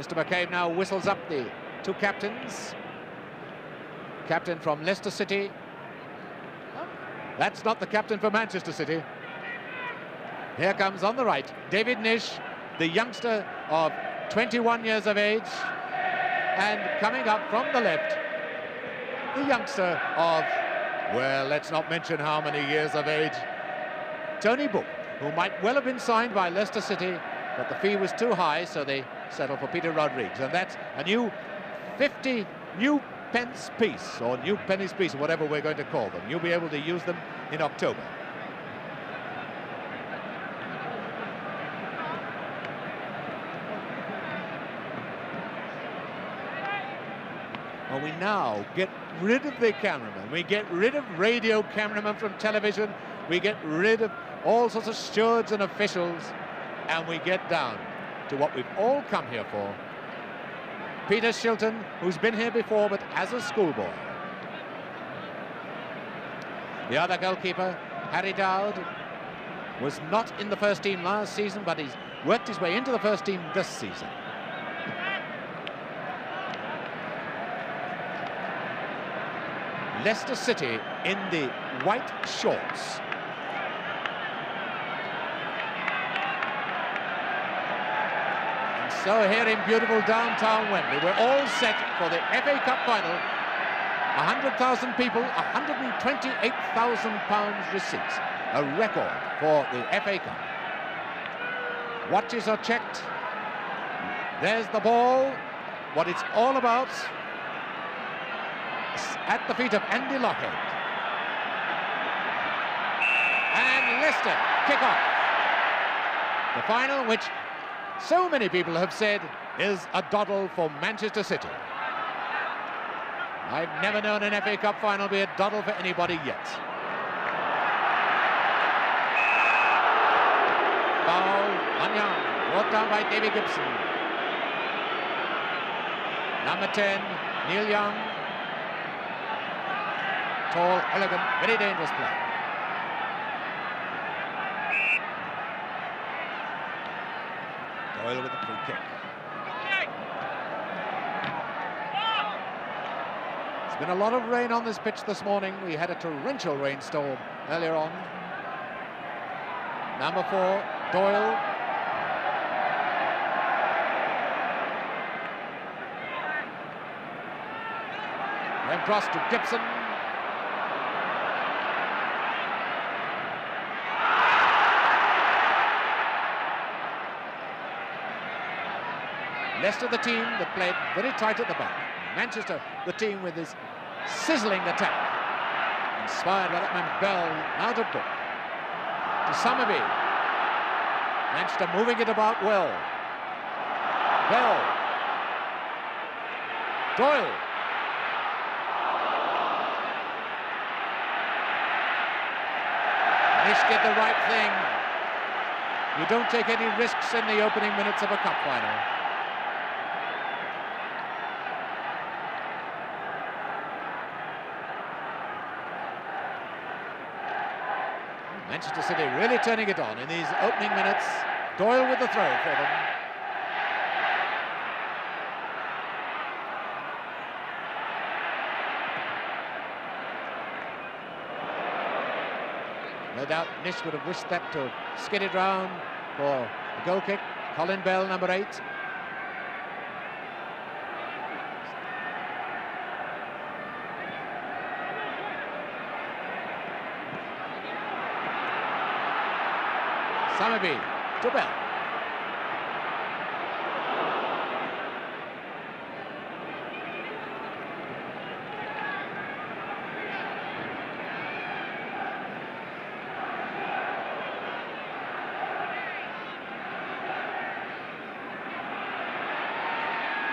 Mr. McCabe now whistles up the two captains. Captain from Leicester City. That's not the captain for Manchester City. Here comes on the right, David Nish, the youngster of 21 years of age. And coming up from the left, the youngster of, well, let's not mention how many years of age, Tony Book, who might well have been signed by Leicester City, but the fee was too high, so they settled for Peter Rodriguez. And that's a new 50 new pence piece, or new pennies piece, or whatever we're going to call them. You'll be able to use them in October. Well, we now get rid of the cameraman. We get rid of radio cameramen from television. We get rid of all sorts of stewards and officials. And we get down to what we've all come here for. Peter Shilton, who's been here before, but as a schoolboy. The other goalkeeper, Harry Dowd, was not in the first team last season, but he's worked his way into the first team this season. Leicester City in the white shorts. And so here in beautiful downtown Wembley, we're all set for the FA Cup final. 100,000 people, £128,000 receipts. A record for the FA Cup. Watches are checked. There's the ball. What it's all about. At the feet of Andy Lockhead. And Leicester kick off. The final, which so many people have said is a doddle for Manchester City. I've never known an FA Cup final be a doddle for anybody yet. Foul on Young, brought down by Davy Gibson. Number 10, Neil Young. Tall, elegant, very dangerous play. Doyle with the free kick. There's been a lot of rain on this pitch this morning. We had a torrential rainstorm earlier on. Number 4, Doyle. Then cross to Gibson. Leicester, the team that played very tight at the back. Manchester, the team with his sizzling attack. Inspired by that man Bell, now to Book. To Summerby. Manchester moving it about well. Bell. Doyle. Nish did the right thing. You don't take any risks in the opening minutes of a cup final. Manchester City really turning it on in these opening minutes. Doyle with the throw for them. No doubt Nish would have wished that to skid it round for a goal kick. Colin Bell, number 8. Summerby to Bell.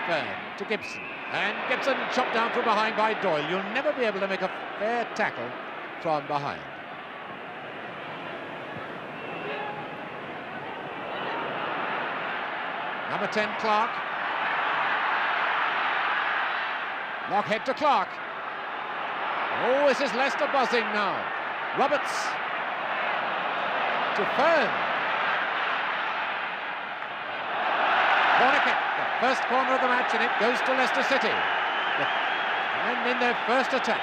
Fern to Gibson. And Gibson chopped down from behind by Doyle. You'll never be able to make a fair tackle from behind. Number 10, Clark. Lockhead to Clark. Oh, this is Leicester buzzing now. Roberts to Fern. Corner kick. The first corner of the match, and it goes to Leicester City. And in their first attack.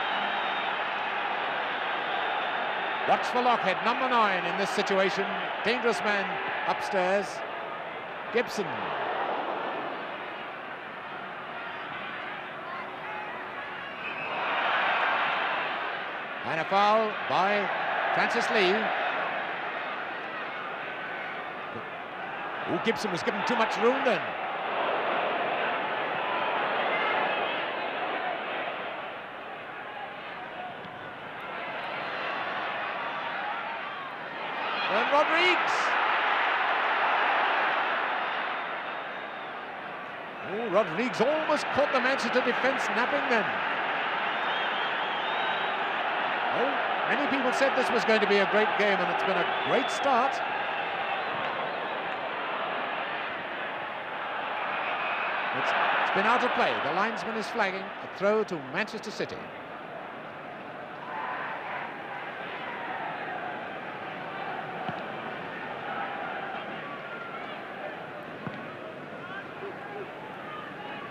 Watch for Lockhead, number 9 in this situation. Dangerous man upstairs. Gibson. And a foul by Francis Lee. Oh, Gibson was given too much room then. And Rodriguez. Oh, Rodriguez almost caught the Manchester defence napping then. Oh, many people said this was going to be a great game, and it's been a great start. It's been out of play. The linesman is flagging a throw to Manchester City.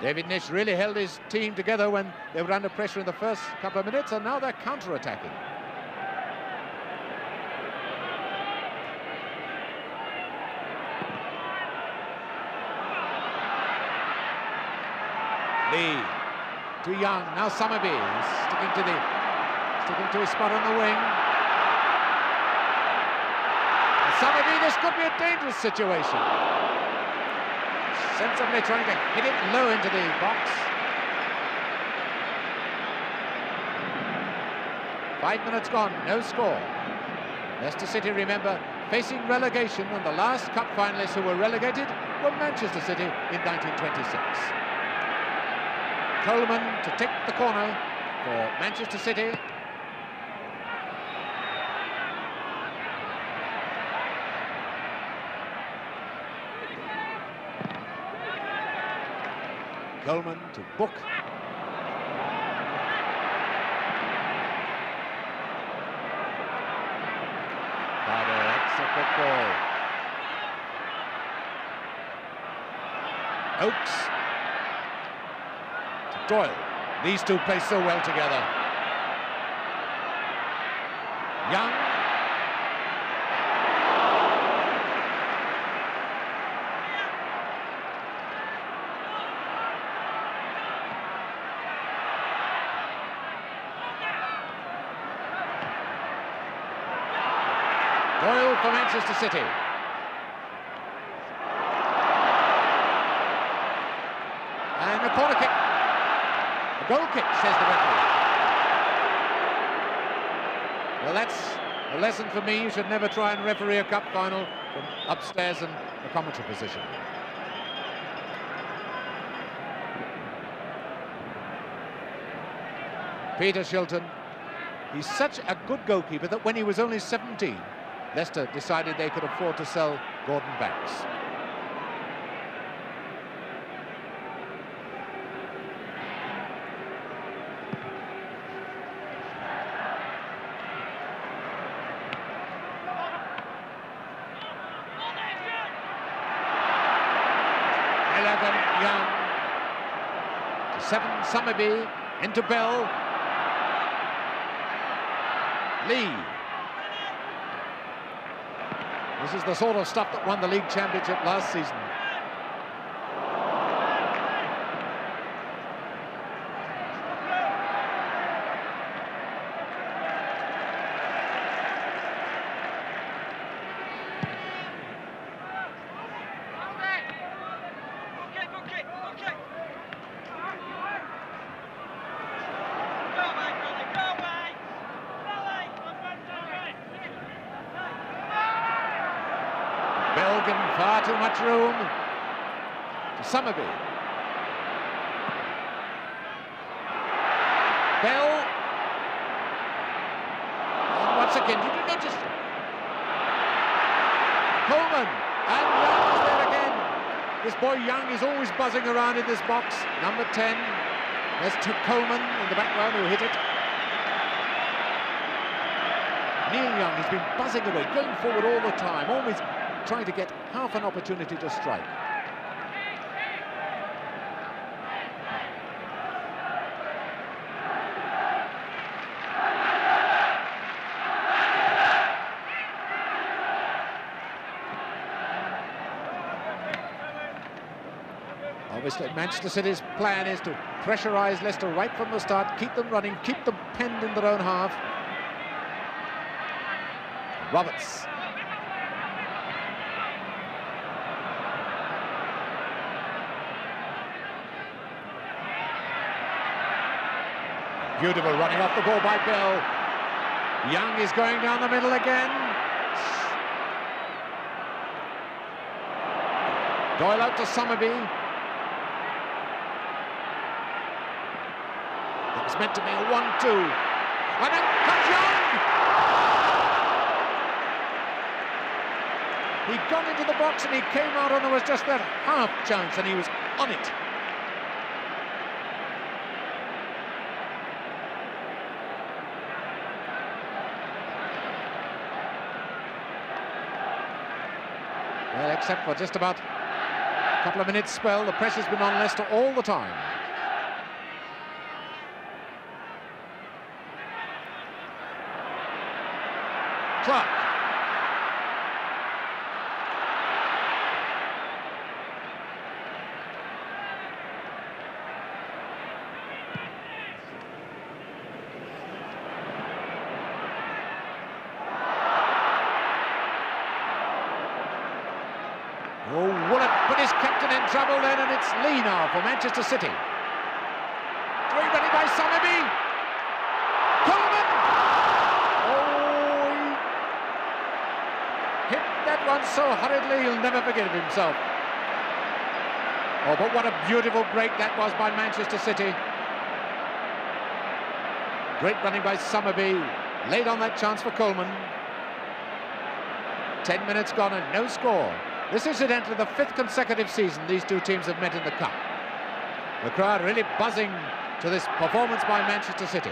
David Nish really held his team together when they were under pressure in the first couple of minutes, and now they're counter-attacking. Lee to Young, now Summerby sticking to his spot on the wing. And Summerby, this could be a dangerous situation. Sensibly trying to hit it low into the box. 5 minutes gone, no score. Leicester City, remember, facing relegation, and the last cup finalists who were relegated were Manchester City in 1926. Coleman to take the corner for Manchester City. Coleman to Book. Carter, that's a quick ball. Oakes to Doyle. These two play so well together. Young. Doyle for Manchester City. And a corner kick. A goal kick, says the referee. Well, that's a lesson for me. You should never try and referee a cup final from upstairs in the commentary position. Peter Shilton. He's such a good goalkeeper that when he was only 17, Leicester decided they could afford to sell Gordon Banks. Young to 7, Summerby into Bell. Lee. This is the sort of stuff that won the league championship last season. Given far too much room to Summerby. Bell. And once again, did you notice? Coleman. And Young is there again. This boy Young is always buzzing around in this box. Number 10. There's Coleman in the background who hit it. Neil Young has been buzzing away, going forward all the time, always trying to get half an opportunity to strike. Obviously, Manchester City's plan is to pressurise Leicester right from the start, keep them running, keep them penned in their own half. Roberts. Beautiful running off the ball by Bell. Young is going down the middle again. Doyle out to Summerby. It was meant to be a 1-2. And then comes Young! He got into the box and he came out, and there was just that half chance and he was on it. Well, except for just about a couple of minutes spell, the pressure's been on Leicester all the time. Clark. Oh, will it put his captain in trouble then? And it's Lee now for Manchester City. Three ready by Summerby. Coleman! Oh, he hit that one so hurriedly he'll never forgive himself. Oh, but what a beautiful break that was by Manchester City. Great running by Summerby. Laid on that chance for Coleman. 10 minutes gone and no score. This is incidentally the 5th consecutive season these two teams have met in the Cup. The crowd really buzzing to this performance by Manchester City.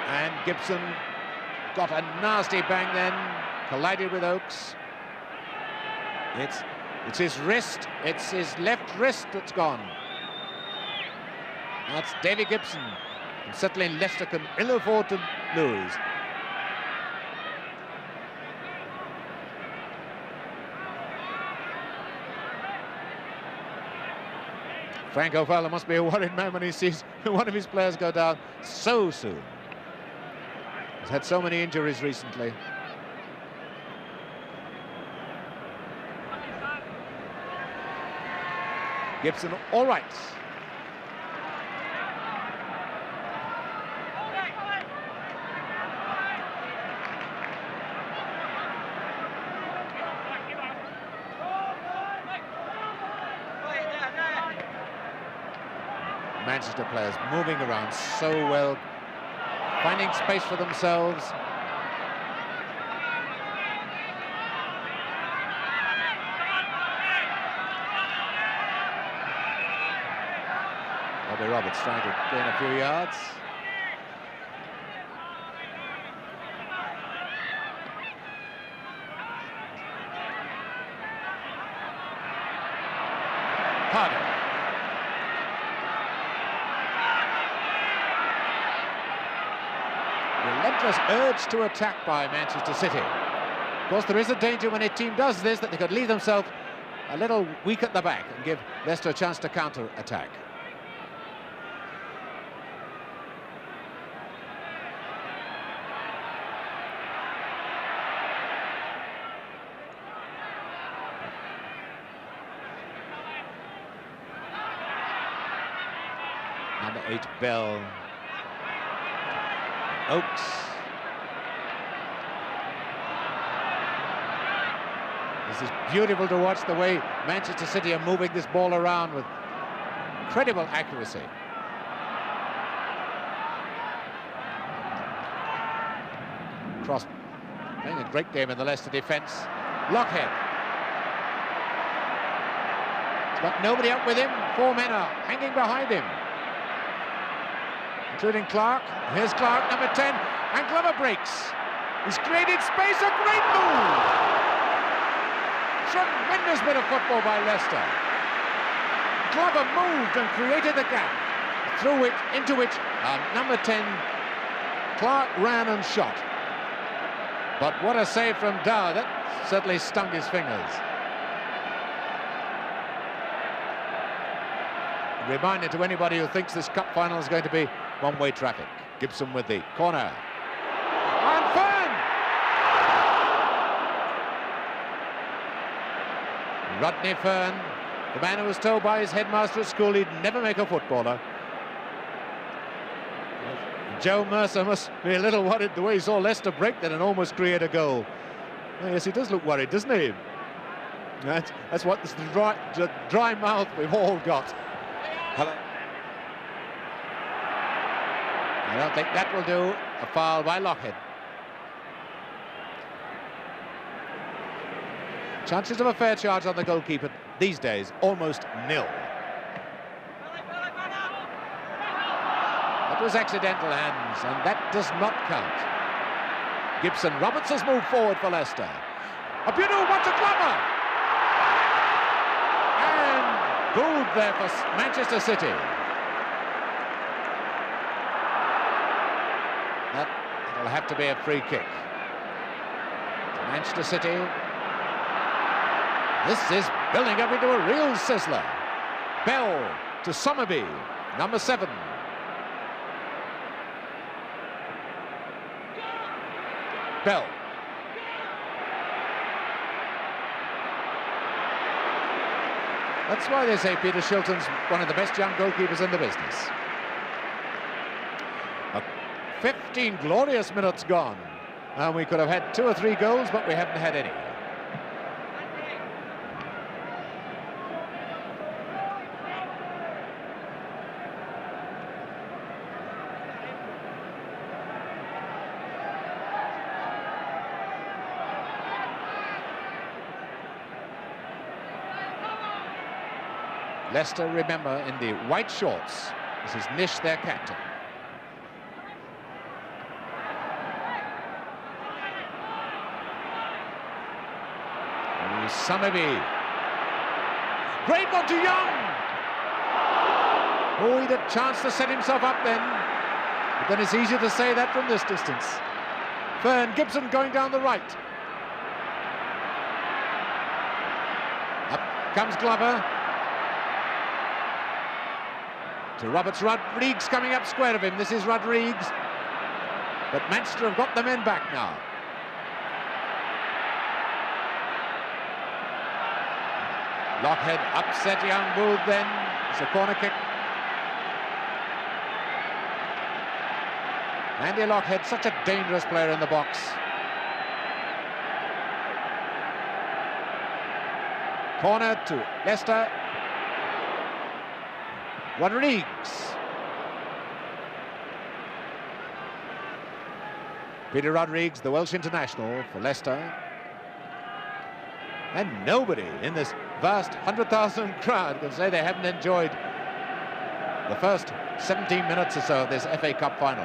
And Gibson got a nasty bang then, collided with Oakes. It's his wrist, it's his left wrist that's gone. That's Davy Gibson. And certainly Leicester can ill afford to lose. Frank O'Fowler must be a worried man when he sees one of his players go down so soon. He's had so many injuries recently. Gibson, all right. Manchester players moving around so well, finding space for themselves. Roberts trying to gain a few yards. Carter. Relentless urge to attack by Manchester City. Of course, there is a danger when a team does this that they could leave themselves a little weak at the back and give Leicester a chance to counter-attack. Number 8, Bell. Oakes. This is beautiful to watch the way Manchester City are moving this ball around with incredible accuracy. Cross playing a great game in the Leicester defence. Lockhead. He's got nobody up with him. 4 men are hanging behind him, including Clark. Here's Clark, number 10, and Glover breaks. He's created space, a great move. Tremendous bit of football by Leicester. Glover moved and created the gap, into which number 10, Clark, ran and shot. But what a save from Dow. That certainly stung his fingers. Reminder to anybody who thinks this cup final is going to be one-way traffic. Gibson with the corner. And Fern! Rodney Fern, the man who was told by his headmaster at school he'd never make a footballer. Joe Mercer must be a little worried the way he saw Leicester break that and almost create a goal. Oh, yes, he does look worried, doesn't he? That's what this dry mouth we've all got. Hello. I don't think that will do. A foul by Lockhead. Chances of a fair charge on the goalkeeper these days, almost nil. That was accidental hands, and that does not count. Gibson, Robertson's moved forward for Leicester. A beautiful one to Glover! And Gould there for Manchester City. That'll have to be a free kick. To Manchester City. This is building up into a real sizzler. Bell to Somerby, number 7. Bell. That's why they say Peter Shilton's one of the best young goalkeepers in the business. 15 glorious minutes gone. And we could have had 2 or 3 goals, but we haven't had any. Leicester, remember, in the white shorts. This is Nish, their captain. Somerby. Great one to Young. Oh, he had a chance to set himself up then. But then it's easier to say that from this distance. Fern, Gibson going down the right. Up comes Glover. To Roberts. Rodrigues coming up square of him. This is Rodrigues. But Manchester have got the men back now. Lockhead upset young Booth then. It's a corner kick. Andy Lockhead, such a dangerous player in the box. Corner to Leicester. Rodrigues. Peter Rodrigues, the Welsh international for Leicester. And nobody in this vast 100,000 crowd can say they haven't enjoyed the first 17 minutes or so of this FA Cup final.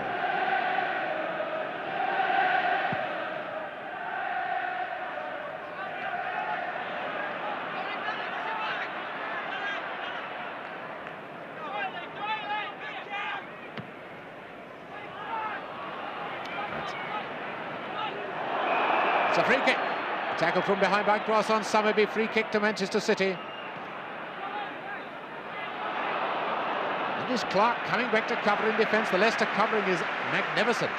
It's a free kick. Tackle from behind by cross on Somerby. Free kick to Manchester City. And this Clark coming back to cover in defence. The Leicester covering is magnificent.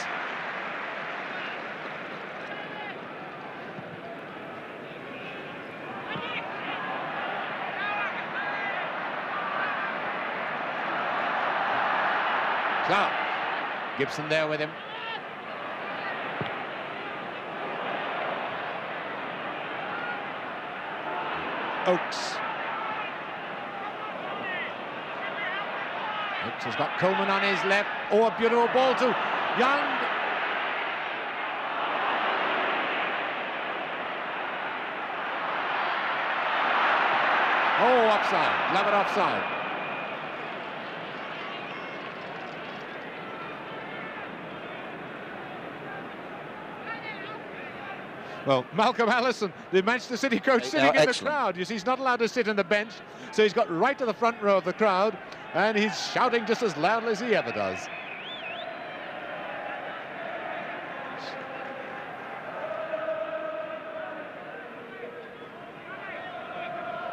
Clark. Gibson there with him. Oakes. Oakes has got Coleman on his left. Oh, a beautiful ball to Young. Oh, offside. Love it, offside. Well, Malcolm Allison, the Manchester City coach, sitting in the crowd. You see, he's not allowed to sit in the bench, so he's got right to the front row of the crowd, and he's shouting just as loudly as he ever does.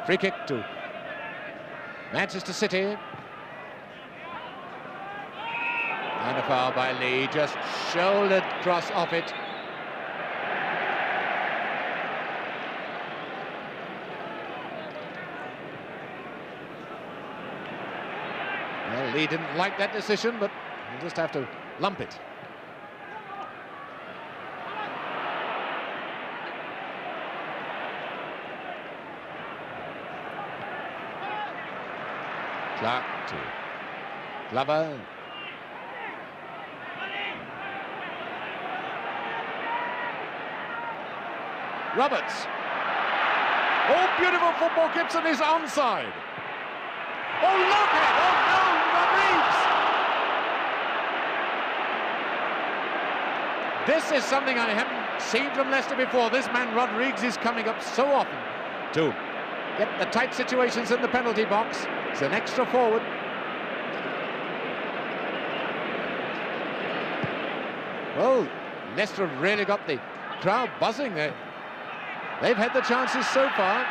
Free kick to Manchester City. And a foul by Lee, just shouldered cross off it. Well, Lee didn't like that decision, but he'll just have to lump it. Clark to Glover. Roberts. Oh, beautiful football. Gibson is onside. Oh, look at it. Oh, no, Rodriguez. This is something I haven't seen from Leicester before. This man, Rodriguez, is coming up so often to get the tight situations in the penalty box. It's an extra forward. Well, Leicester have really got the crowd buzzing there. They've had the chances so far.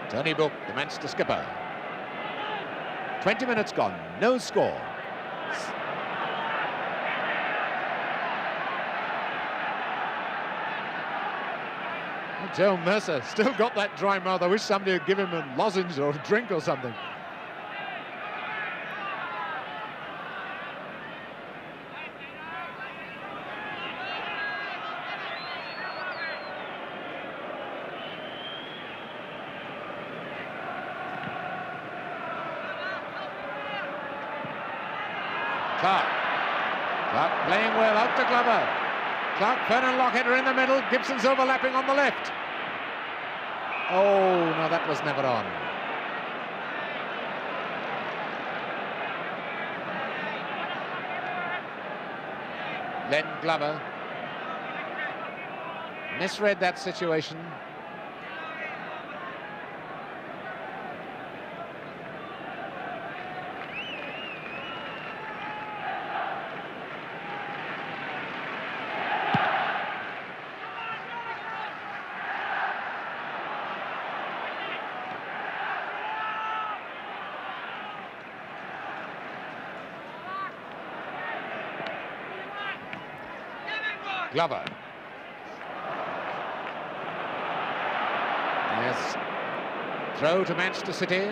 Tony Book, the Manchester skipper. 20 minutes gone, no score. Joe Mercer still got that dry mouth. I wish somebody would give him a lozenge or a drink or something. Clark playing well, out to Glover. Clark, Fernand Lockheader in the middle, Gibson's overlapping on the left. Oh, no, that was never on. Len Glover misread that situation. Glover. Yes. Throw to Manchester City.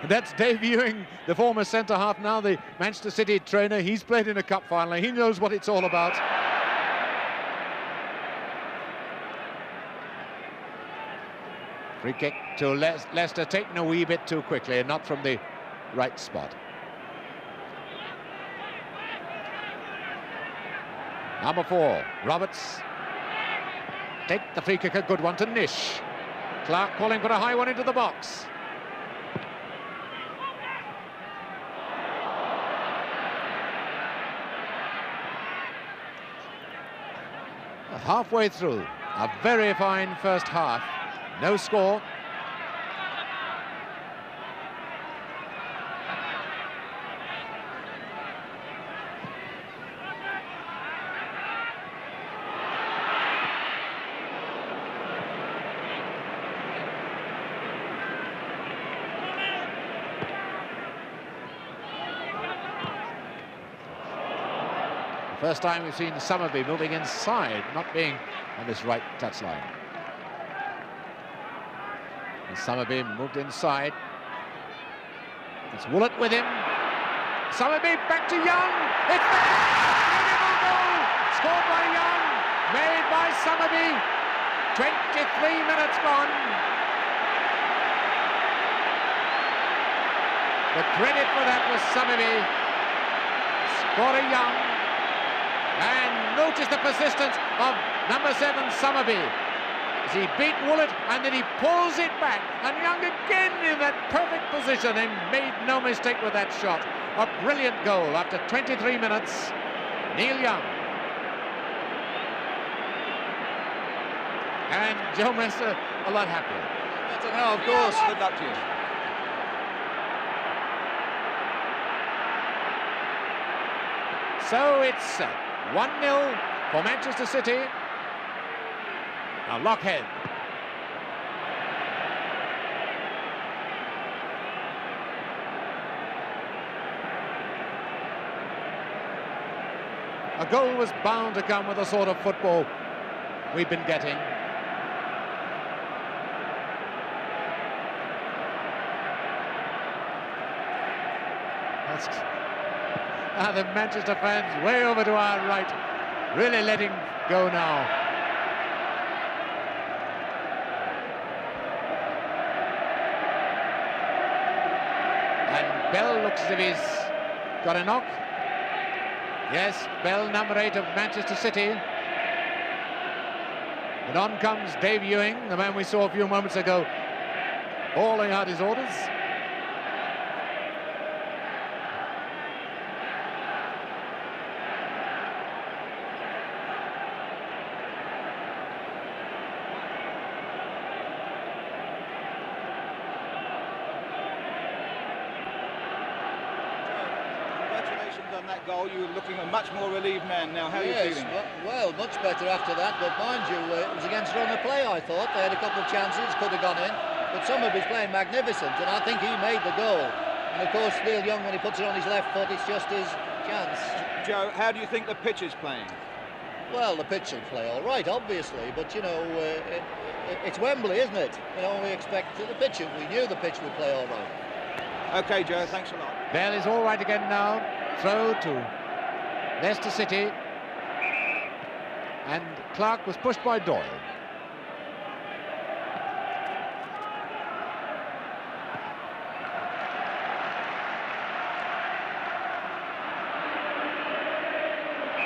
That's debuting the former centre-half, now the Manchester City trainer. He's played in a cup final. He knows what it's all about. Free kick to Leicester, taken a wee bit too quickly and not from the right spot. Number 4, Roberts. Take the free kick, a good one to Nish. Clark calling for a high one into the box. Halfway through, a very fine first half, no score. First time we've seen Summerby moving inside, not being on this right touchline. And Summerby moved inside. It's Woolett with him. Summerby back to Young. It's there! Beautiful goal! Scored by Young. Made by Summerby. 23 minutes gone. The credit for that was Summerby. Scorer Young. And notice the persistence of number 7, Summerby. As he beat Woolett and then he pulls it back. And Young again in that perfect position and made no mistake with that shot. A brilliant goal after 23 minutes. Neil Young. And Joe Messer a lot happier. Better now, of course. Good luck to you. So it's 1-0 for Manchester City. Now Lockhead. A goal was bound to come with the sort of football we've been getting. The Manchester fans way over to our right, really letting go now. And Bell looks as if he's got a knock. Yes, Bell, number 8 of Manchester City. And on comes Dave Ewing, the man we saw a few moments ago, bawling out his orders. On that goal, you were looking a much more relieved man now. How are you feeling? Well, much better after that, but mind you, it was against run of play, I thought. They had a couple of chances, could have gone in, but Summerby's playing magnificent, and I think he made the goal. And of course, Neil Young, when he puts it on his left foot, it's just his chance. Joe, how do you think the pitch is playing? Well, the pitch will play all right, obviously, but you know, it's Wembley, isn't it? You know, we expect the pitch, we knew the pitch would play all right. OK, Joe, thanks a lot. Bell is all right again now. Throw to Leicester City. And Clark was pushed by Doyle.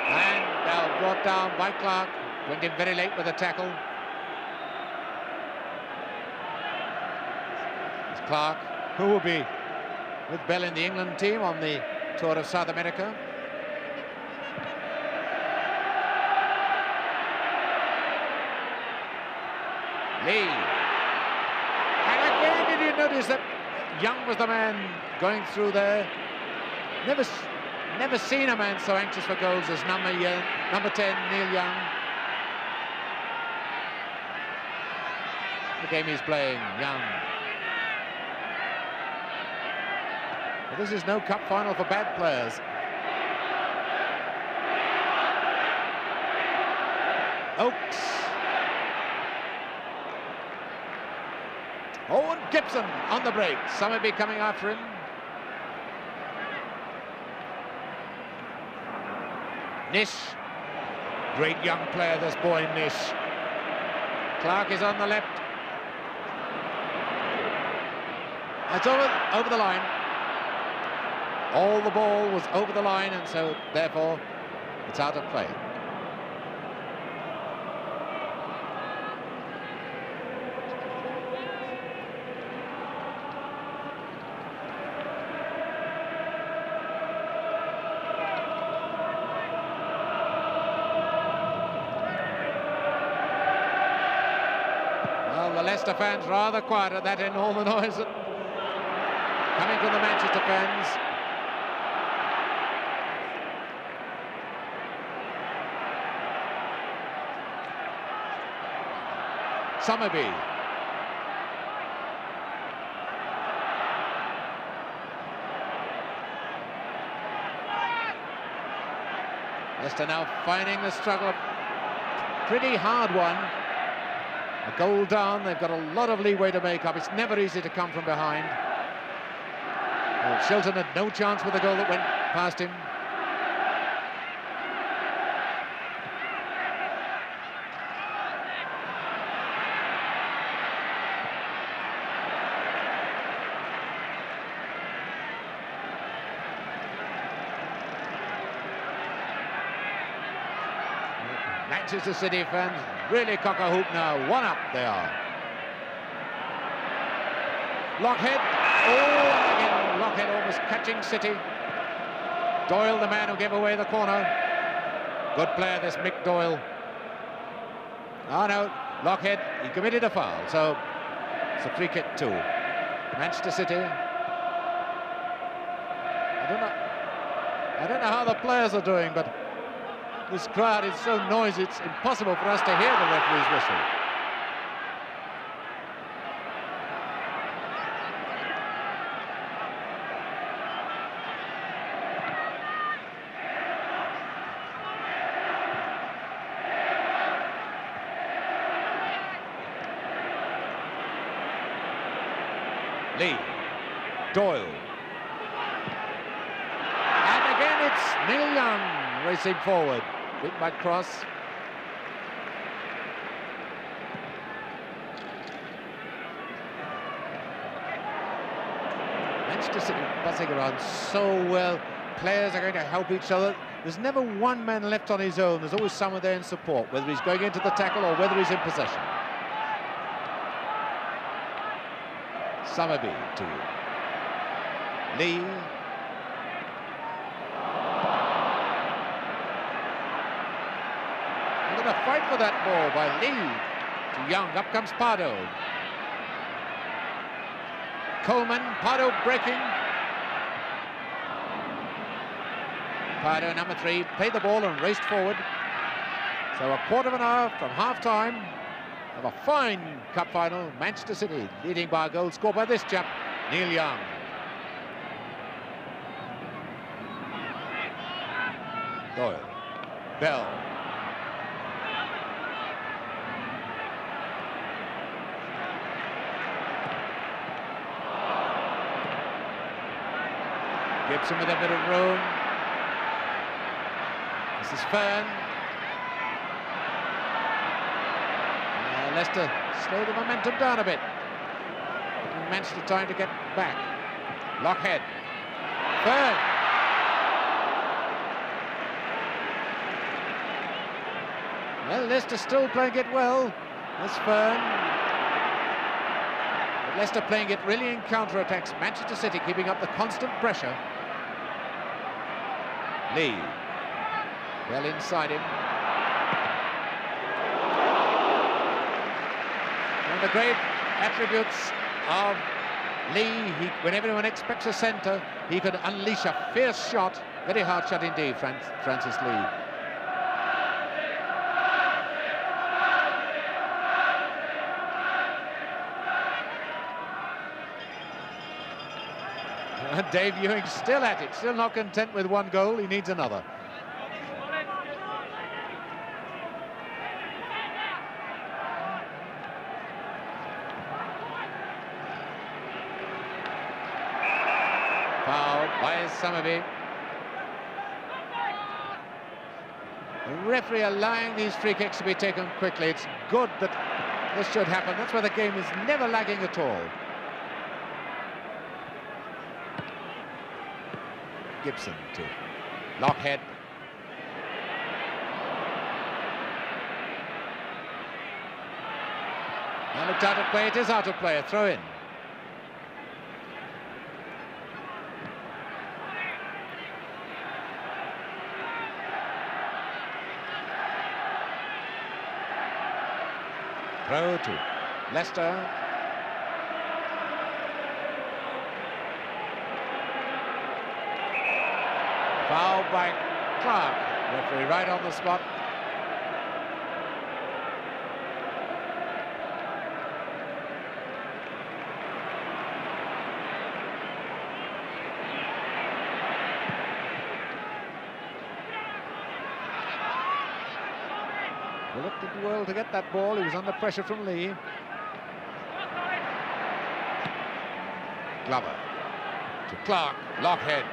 And Bell brought down by Clark. Went in very late with a tackle. It's Clark, who will be with Bell in the England team on the tour of South America. Lee. And again, did you notice that Young was the man going through there? Never seen a man so anxious for goals as number 10, Neil Young. The game he's playing, Young. But this is no cup final for bad players. Oakes. Owen Gibson on the break. Summerby coming after him. Nish. Great young player, this boy Nish. Clark is on the left. It's over the line. All the ball was over the line, and so therefore it's out of play. Well, the Leicester fans rather quiet at that end, all the noise coming from the Manchester fans. Summerby. Leicester now finding the struggle. Pretty hard one. A goal down, they've got a lot of leeway to make up. It's never easy to come from behind. Well, Shilton had no chance with the goal that went past him. Manchester City fans really cock a hoop now. 1 up they are. Lockhead. Oh, again, Lockhead almost catching City. Doyle, the man who gave away the corner. Good player, this Mick Doyle. Oh no, Lockhead, he committed a foul, so it's a free kick too. Manchester City. I don't know how the players are doing, but this crowd is so noisy, it's impossible for us to hear the referee's whistle. Lee, Doyle. And again it's Neil Young racing forward. Big back cross. Manchester City buzzing around so well. Players are going to help each other. There's never one man left on his own. There's always someone there in support, whether he's going into the tackle or whether he's in possession. Summerby to Lee. They're going to fight for that ball by Lee to Young. Up comes Pardo. Coleman, Pardo breaking. Pardo, number 3, played the ball and raced forward. So a quarter of an hour from half-time of a fine cup final. Manchester City leading by a goal scored by this chap, Neil Young. Doyle, Bell. Gibson with a bit of room. This is Fern. Leicester slow the momentum down a bit. Manchester trying to get back. Lockhead. Fern. Well, Leicester still playing it well. That's Fern. But Leicester playing it really in counter-attacks. Manchester City keeping up the constant pressure. Lee. Well inside him. One of the great attributes of Lee, when everyone expects a centre, he could unleash a fierce shot. Very hard shot indeed, Francis Lee. And Dave Ewing still at it, still not content with one goal, he needs another. Foul by Summerby. The referee allowing these free kicks to be taken quickly. It's good that this should happen. That's why the game is never lagging at all. Gibson to Lockhead. And looked out of play. It is out of play. A throw in. Throw to Leicester. Foul by Clark. Referee right on the spot. Reluctant well to get that ball. He was under pressure from Lee. Glover To Clark, Lockhead.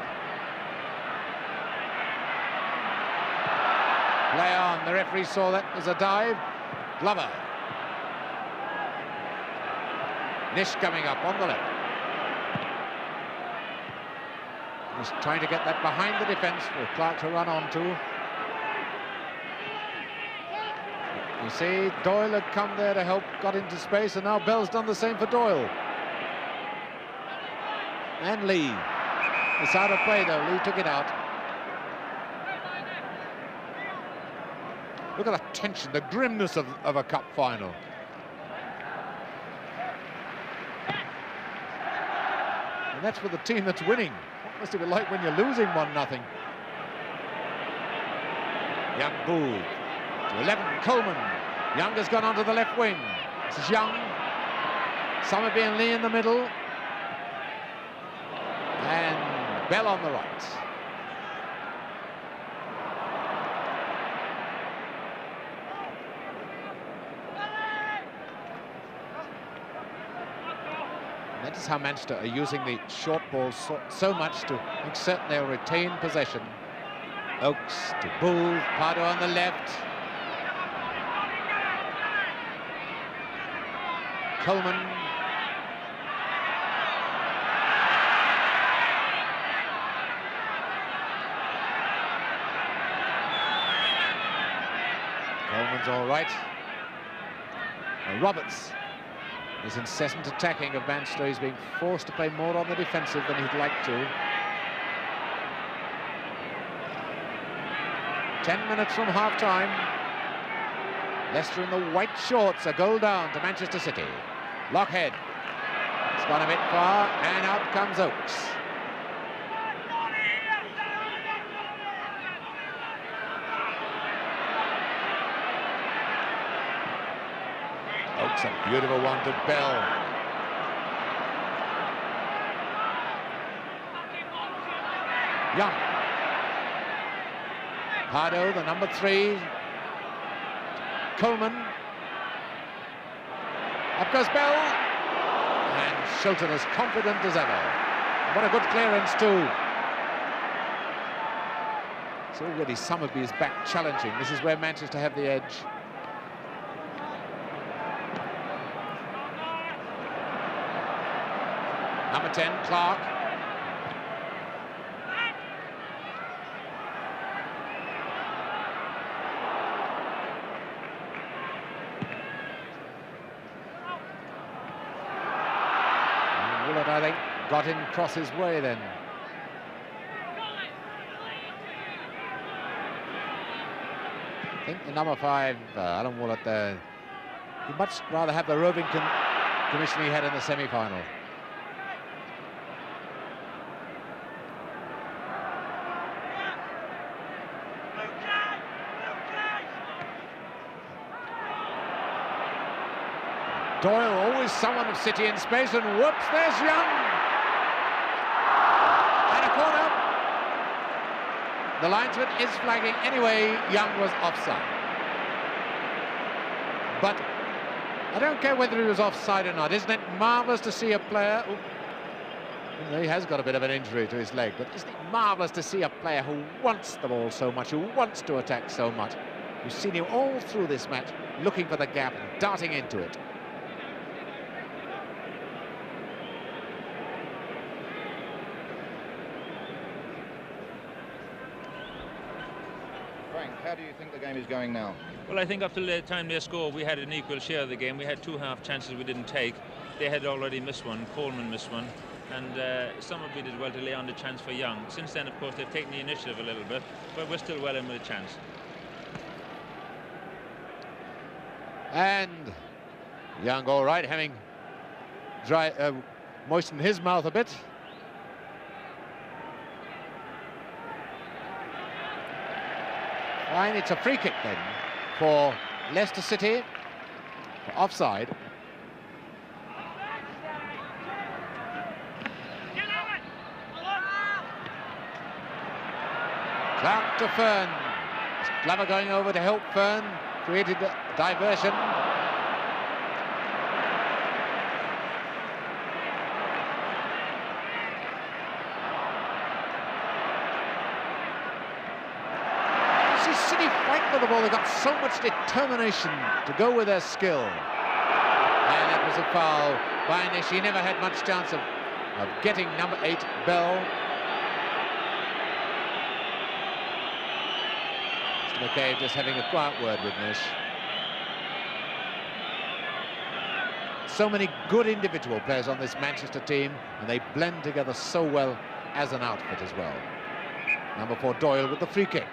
Play on, the referee saw that as a dive. Glover. Nish coming up on the left. Just trying to get that behind the defence for Clark to run onto. You see, Doyle had come there to help, got into space, and now Bell's done the same for Doyle. And Lee. It's out of play though, Lee took it out. Look at the tension, the grimness of a cup final. And that's for the team that's winning. What must it be like when you're losing 1-0? Young Booth to 11, Coleman. Young has gone onto the left wing. This is Young. Summerby and Lee in the middle. And Bell on the right. That is how Manchester are using the short ball so much to make certain they'll retain possession. Oakes to Booth, Pardo on the left. Coleman. Coleman's all right. Roberts. His incessant attacking of Manchester. He's being forced to play more on the defensive than he'd like to. 10 minutes from half-time. Leicester in the white shorts, a goal down to Manchester City. Lockhead. It's gone a bit far, and out comes Oakes. Oakes, a beautiful one to Bell. Young. Pardo, the number 3. Coleman. Up goes Bell. And Shilton as confident as ever. What a good clearance too. It's already Summerby's back challenging. This is where Manchester have the edge. Number 10, Clark. Willett, I think, got in across his way then. I think the number 5, Alan Willett, he'd much rather have the roving commission he had in the semi-final. Doyle, always someone of City in space, and whoops, there's Young. And a corner. The linesman is flagging. Anyway, Young was offside. But I don't care whether he was offside or not. Isn't it marvellous to see a player... He has got a bit of an injury to his leg, but isn't it marvellous to see a player who wants the ball so much, who wants to attack so much? You've seen him all through this match, looking for the gap and darting into it. How do you think the game is going now? Well, I think up till the time they scored, we had an equal share of the game. We had 2 half chances we didn't take. They had already missed one. Coleman missed one. And Summerby did well to lay on the chance for Young. Since then, of course, they've taken the initiative a little bit, but we're still well in with a chance. And Young all right, having moistened his mouth a bit. Fine, it's a free kick then for Leicester City, for offside. Clark to Fern. Glover going over to help Fern, created a diversion. City fight for the ball. They've got so much determination to go with their skill. And that was a foul by Nish. He never had much chance of getting number 8, Bell. Mr. McCabe just having a quiet word with Nish. So many good individual players on this Manchester team, and they blend together so well as an outfit as well. Number 4, Doyle, with the free kick.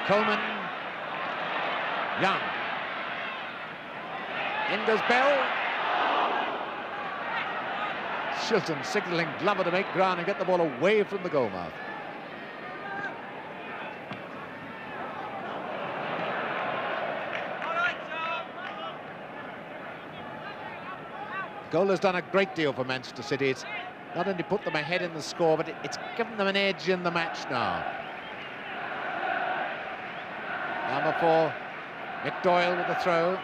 Coleman. Young. In goes Bell. Shilton signalling Glover to make ground and get the ball away from the goal mouth. Goal has done a great deal for Manchester City. It's not only put them ahead in the score, but it's given them an edge in the match now. Number 4, Mick Doyle with the throw.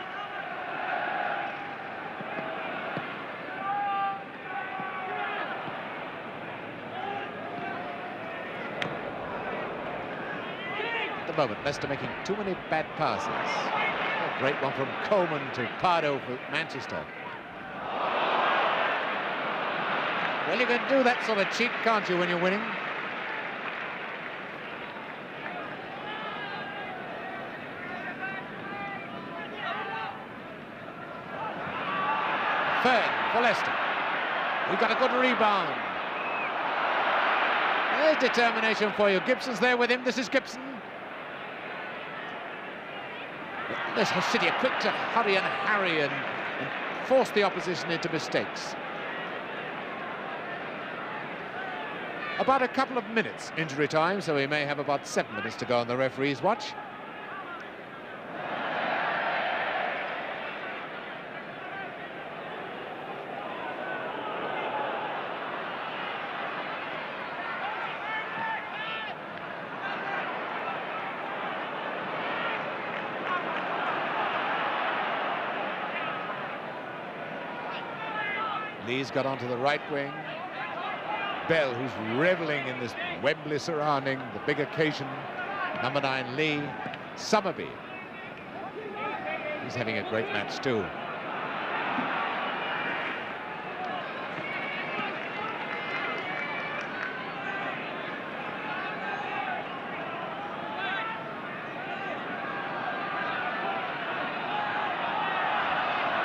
At the moment, Leicester making too many bad passes. A great one from Coleman to Pardo for Manchester. Well, you can do that sort of cheat, can't you, when you're winning? Third for Leicester. We got a good rebound. There's determination for you. Gibson's there with him. This is Gibson. Leicester City are quick to hurry and harry and force the opposition into mistakes. About a couple of minutes injury time, so we may have about 7 minutes to go on the referee's watch. Lee's got onto the right wing. Bell, who's reveling in this Wembley surrounding, the big occasion. Number 9, Lee. Summerby. He's having a great match too.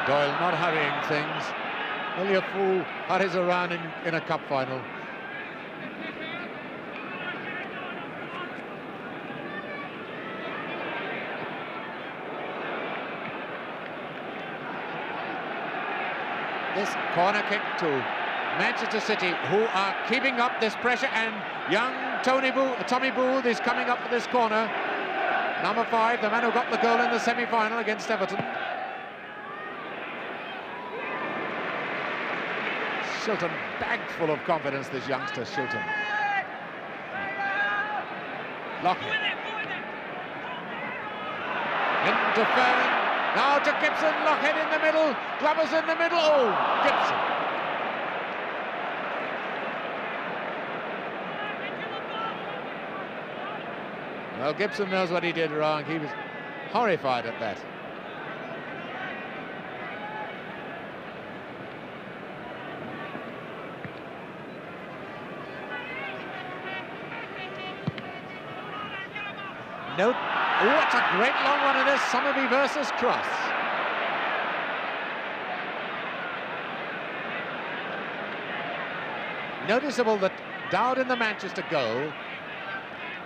Doyle not hurrying things. Only a fool hurries around in a cup final. This corner kick to Manchester City, who are keeping up this pressure, and young Tommy Booth is coming up for this corner. Number 5, the man who got the goal in the semi-final against Everton. Shilton, bagged full of confidence, this youngster, Shilton. Lockhead. Into Fern. Now to Gibson, Lockhead in the middle, Glover's in the middle, oh, Gibson. Well, Gibson knows what he did wrong. He was horrified at that. Note. Oh, it's a great long one it is. Summerby versus Cross. Noticeable that Dowd in the Manchester goal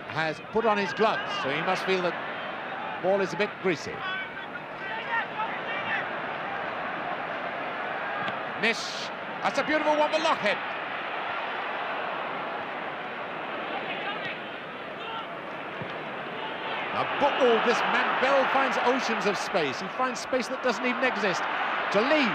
has put on his gloves, so he must feel that the ball is a bit greasy. Nish. That's a beautiful one for Lockhead. Oh, this man Bell finds oceans of space. He finds space that doesn't even exist. To Lee.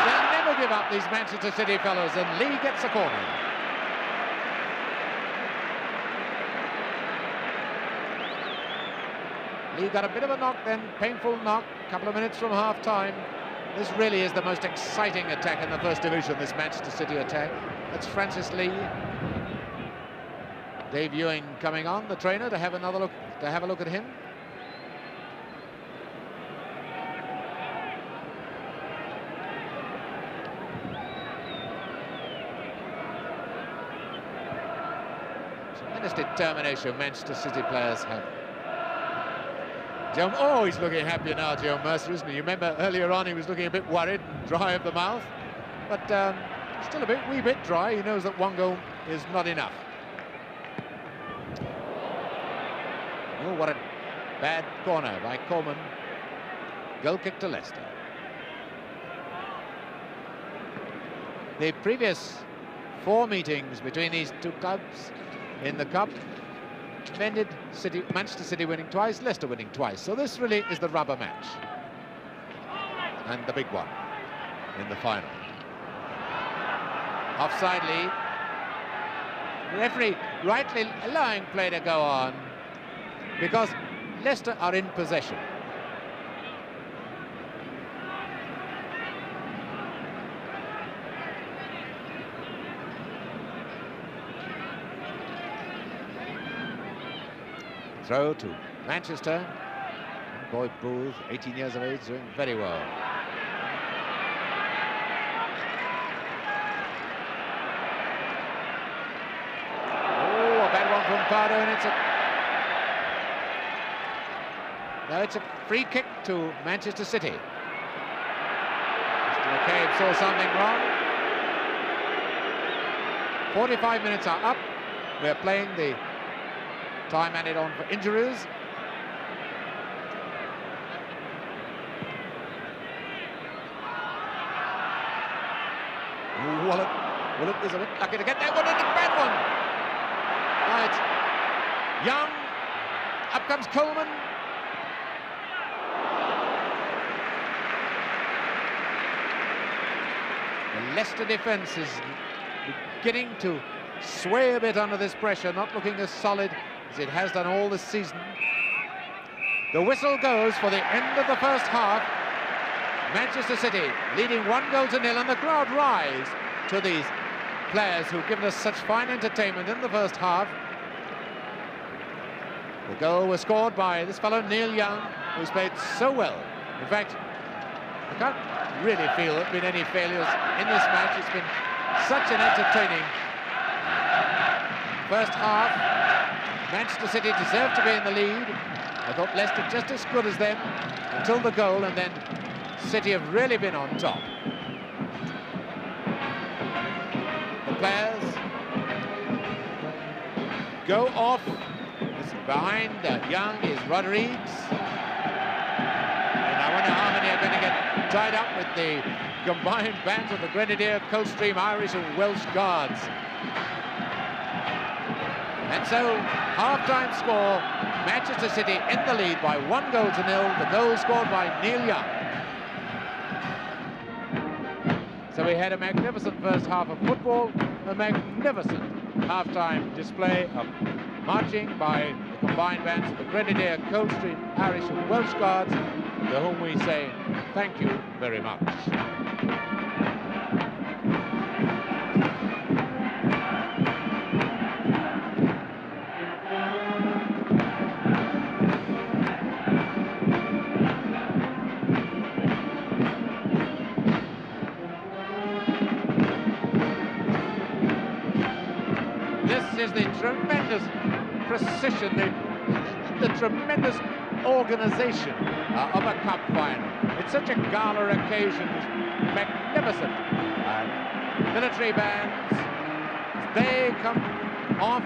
They'll never give up, these Manchester City fellows, and Lee gets a corner. Lee got a bit of a knock then, painful knock, a couple of minutes from half-time. This really is the most exciting attack in the First Division, this Manchester City attack. That's Francis Lee. Dave Ewing coming on, the trainer, to have another look, to have a look at him. Tremendous determination Manchester City players have. Joe, oh, he's looking happier now, Joe Mercer, isn't he? You remember earlier on he was looking a bit worried and dry of the mouth, but still a wee bit dry. He knows that one goal is not enough. Oh, what a bad corner by Coleman. Goal kick to Leicester. The previous 4 meetings between these two clubs in the Cup ended Manchester City winning twice, Leicester winning twice. So this really is the rubber match. And the big one in the final. Offside lead. The referee rightly allowing play to go on because Leicester are in possession. Throw to Manchester. Boy Booth, 18 years of age, doing very well. Oh, a bad one from Pardo, and it's a free kick to Manchester City. Mr. McCabe saw something wrong. 45 minutes are up. We're playing the time added on for injuries. Wallet is a bit lucky to get there. What a bad one! Right, Young, up comes Coleman. The Leicester defence is beginning to sway a bit under this pressure, not looking as solid as it has done all this season. The whistle goes for the end of the first half. Manchester City leading 1-0, and the crowd rise to these players who've given us such fine entertainment in the first half. The goal was scored by this fellow Neil Young, who's played so well. In fact, I can't really feel there have been any failures in this match. It's been such an entertaining first half. Manchester City deserved to be in the lead. I thought Leicester just as good as them until the goal, and then City have really been on top. The players go off. Behind Young is Rodriguez. And I wonder how many are going to get tied up with the combined bands of the Grenadier, Coldstream, Irish and Welsh Guards. And so, half-time score, Manchester City in the lead by 1-0. The goal scored by Neil Young. So we had a magnificent first half of football, a magnificent half-time display of marching by the combined bands of the Grenadier, Coldstream, Irish and Welsh Guards, to whom we say thank you very much. This is the tremendous precision, the tremendous organisation of a cup final. It's such a gala occasion, it's magnificent. Military bands, they come off.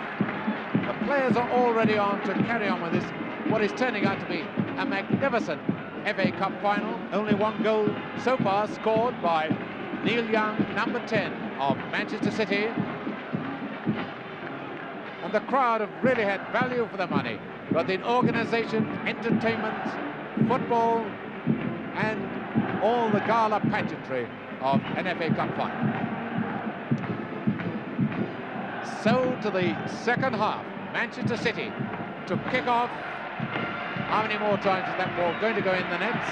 The players are already on to carry on with this, what is turning out to be a magnificent FA Cup final. Only 1 goal so far scored by Neil Young, number 10 of Manchester City. And the crowd have really had value for their money, but the organisation, entertainment, football, and all the gala pageantry of an FA Cup final. So to the second half, Manchester City to kick off How many more times is that ball going to go in the nets?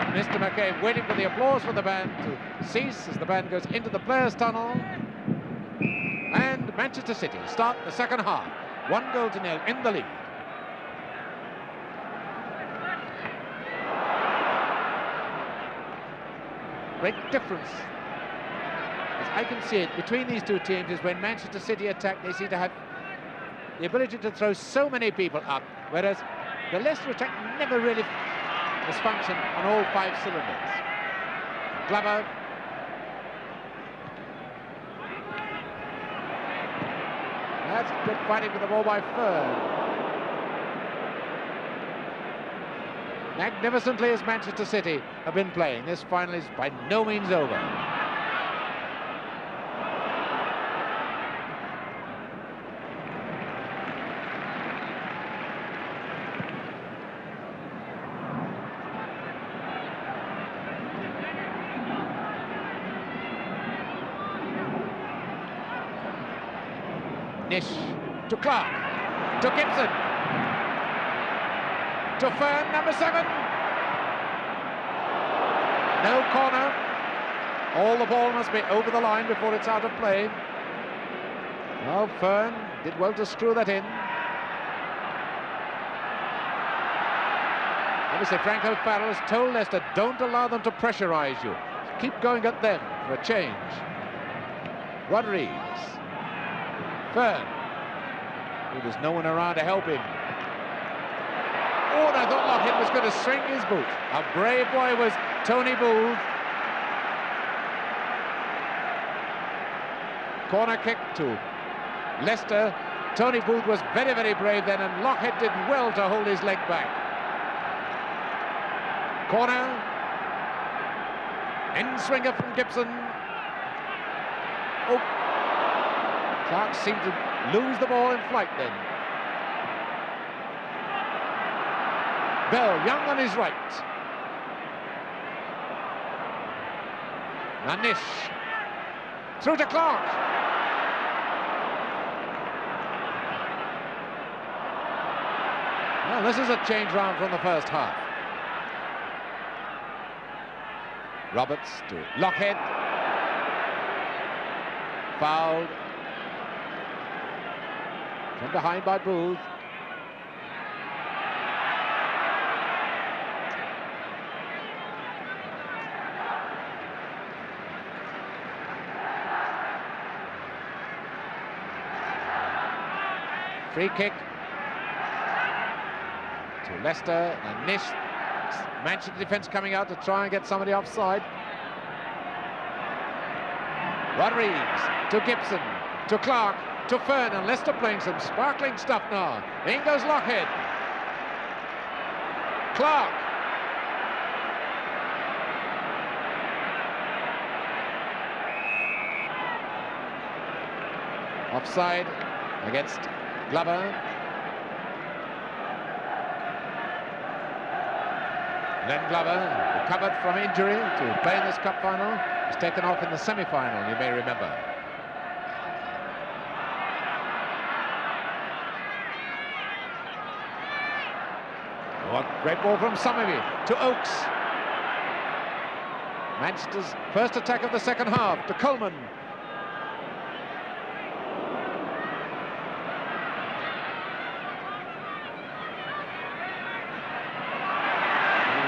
Mr. McCabe waiting for the applause for the band to cease as the band goes into the players' tunnel. And Manchester City start the second half. 1-0 in the lead. Great difference, as I can see it, between these two teams is when Manchester City attack, they seem to have the ability to throw so many people up, whereas the Leicester attack never really has functioned on all 5 cylinders. Glover. That's good fighting with the ball by Fern. Magnificently as Manchester City have been playing. This final is by no means over. Nish to Clark, to Gibson, to Fern, number 7. No corner. All the ball must be over the line before it's out of play. Well, Fern did well to screw that in. Obviously, Frank O'Farrell has told Leicester, don't allow them to pressurise you. Keep going at them for a change. Rodriguez. Fern. Oh, there's no one around to help him. Oh, and I thought Lockheed was going to swing his boot. A brave boy was Tony Booth. Corner kick to Leicester. Tony Booth was very, very brave then, and Lockheed did well to hold his leg back. Corner. In-swinger from Gibson. Oh. Clark seemed to lose the ball in flight then. Bell, Young on his right. Nish. Through to Clark. Well, this is a change round from the first half. Roberts to Lockhead. Fouled. From behind by Booth. Free kick to Leicester, and Nish. Manchester defence coming out to try and get somebody offside. Rodriguez to Gibson, to Clark, to Fern, and Leicester playing some sparkling stuff now. In goes Lockhead. Clark. Offside against Glover. Then Glover, recovered from injury to play in this cup final, was taken off in the semi-final, you may remember. What great ball from Somerville to Oakes. Manchester's first attack of the second half to Coleman.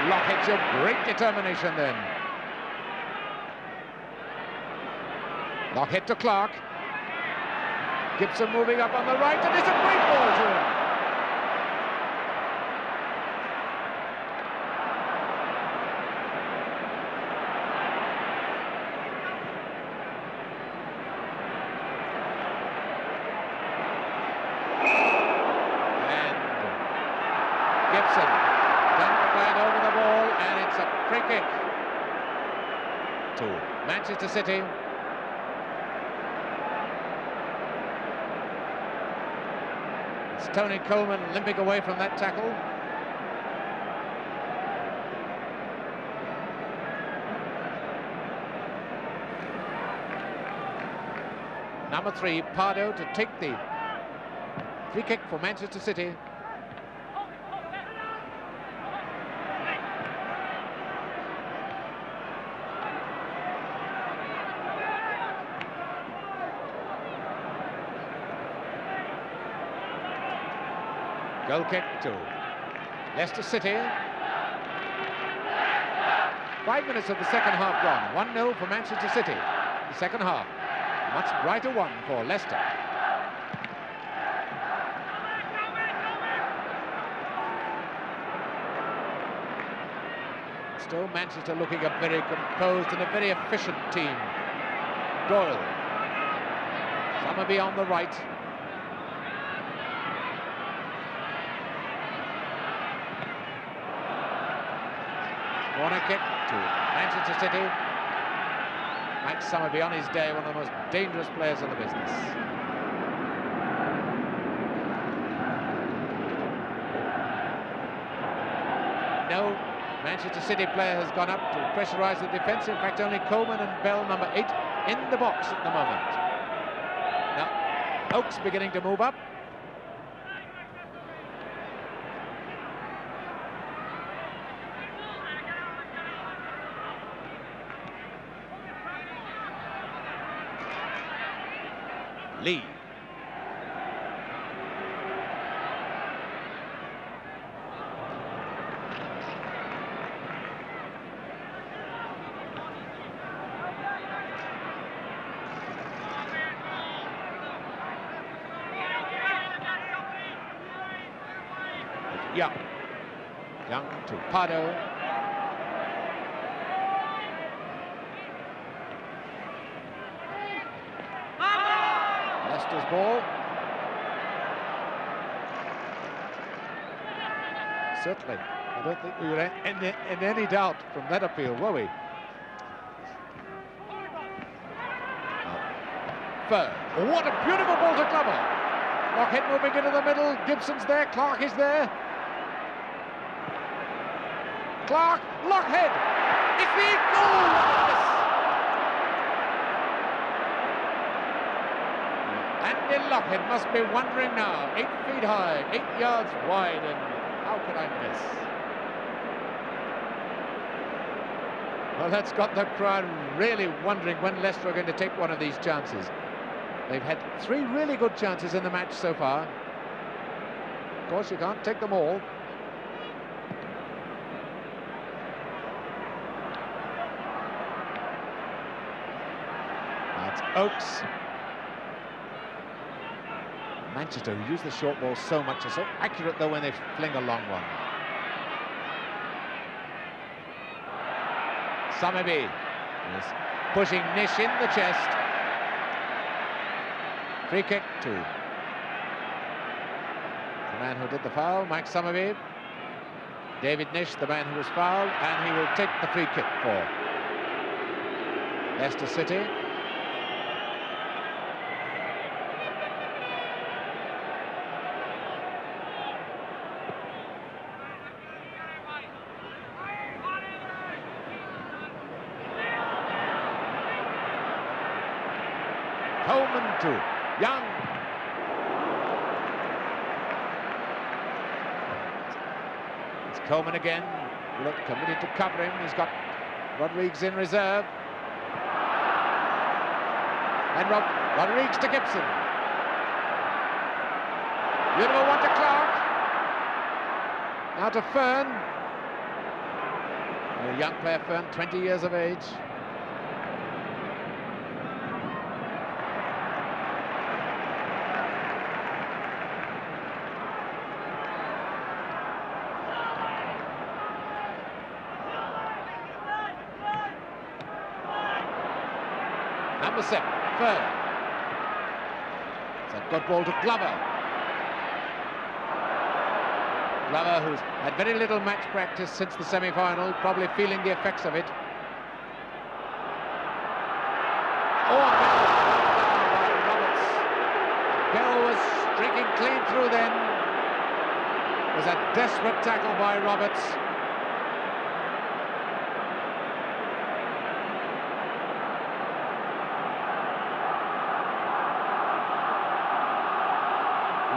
Lockhead showed great determination then. Lockhead to Clark. Gibson moving up on the right, and it's a great ball to him. Manchester City. It's Tony Coleman limping away from that tackle. Number 3, Pardo, to take the free kick for Manchester City. Goal kick to Leicester City. 5 minutes of the second half gone. 1-0 for Manchester City. The second half. Much brighter one for Leicester. Still Manchester looking a very composed and a very efficient team. Doyle. Summerby on the right. Corner kick to Manchester City. Mike Summerby on his day, one of the most dangerous players in the business. No Manchester City player has gone up to pressurise the defence. In fact, only Coleman and Bell, number 8, in the box at the moment. Now, Oakes beginning to move up. Lee. Young. Young to Pardo. Leicester's ball. Certainly. I don't think we were in any doubt from that appeal, were we? Fur. What a beautiful ball to Glover. Lockhead moving into the middle. Gibson's there. Clark is there. Clark. Lockhead. It's the goal. Andy Lockhead must be wondering now. 8 feet high, 8 yards wide, and how could I miss? Well, that's got the crowd really wondering when Leicester are going to take one of these chances. They've had 3 really good chances in the match so far. Of course, you can't take them all. That's Oakes. Manchester, who use the short ball so much, are so accurate though when they fling a long one. Summerby is pushing Nish in the chest. Free kick to the man who did the foul, Mike Summerby. David Nish, the man who was fouled, and he will take the free kick for Leicester City. Coleman to Young. It's Coleman again. Look, committed to cover him. He's got Rodriguez in reserve. And Rodriguez to Gibson. Beautiful one to Clark. Now to Fern. A young player, Fern, 20 years of age. Number 7, Fern. It's a good ball to Glover. Glover, who's had very little match practice since the semi-final, probably feeling the effects of it. Oh, Roberts. Bell was streaking clean through then. It was a desperate tackle by Roberts.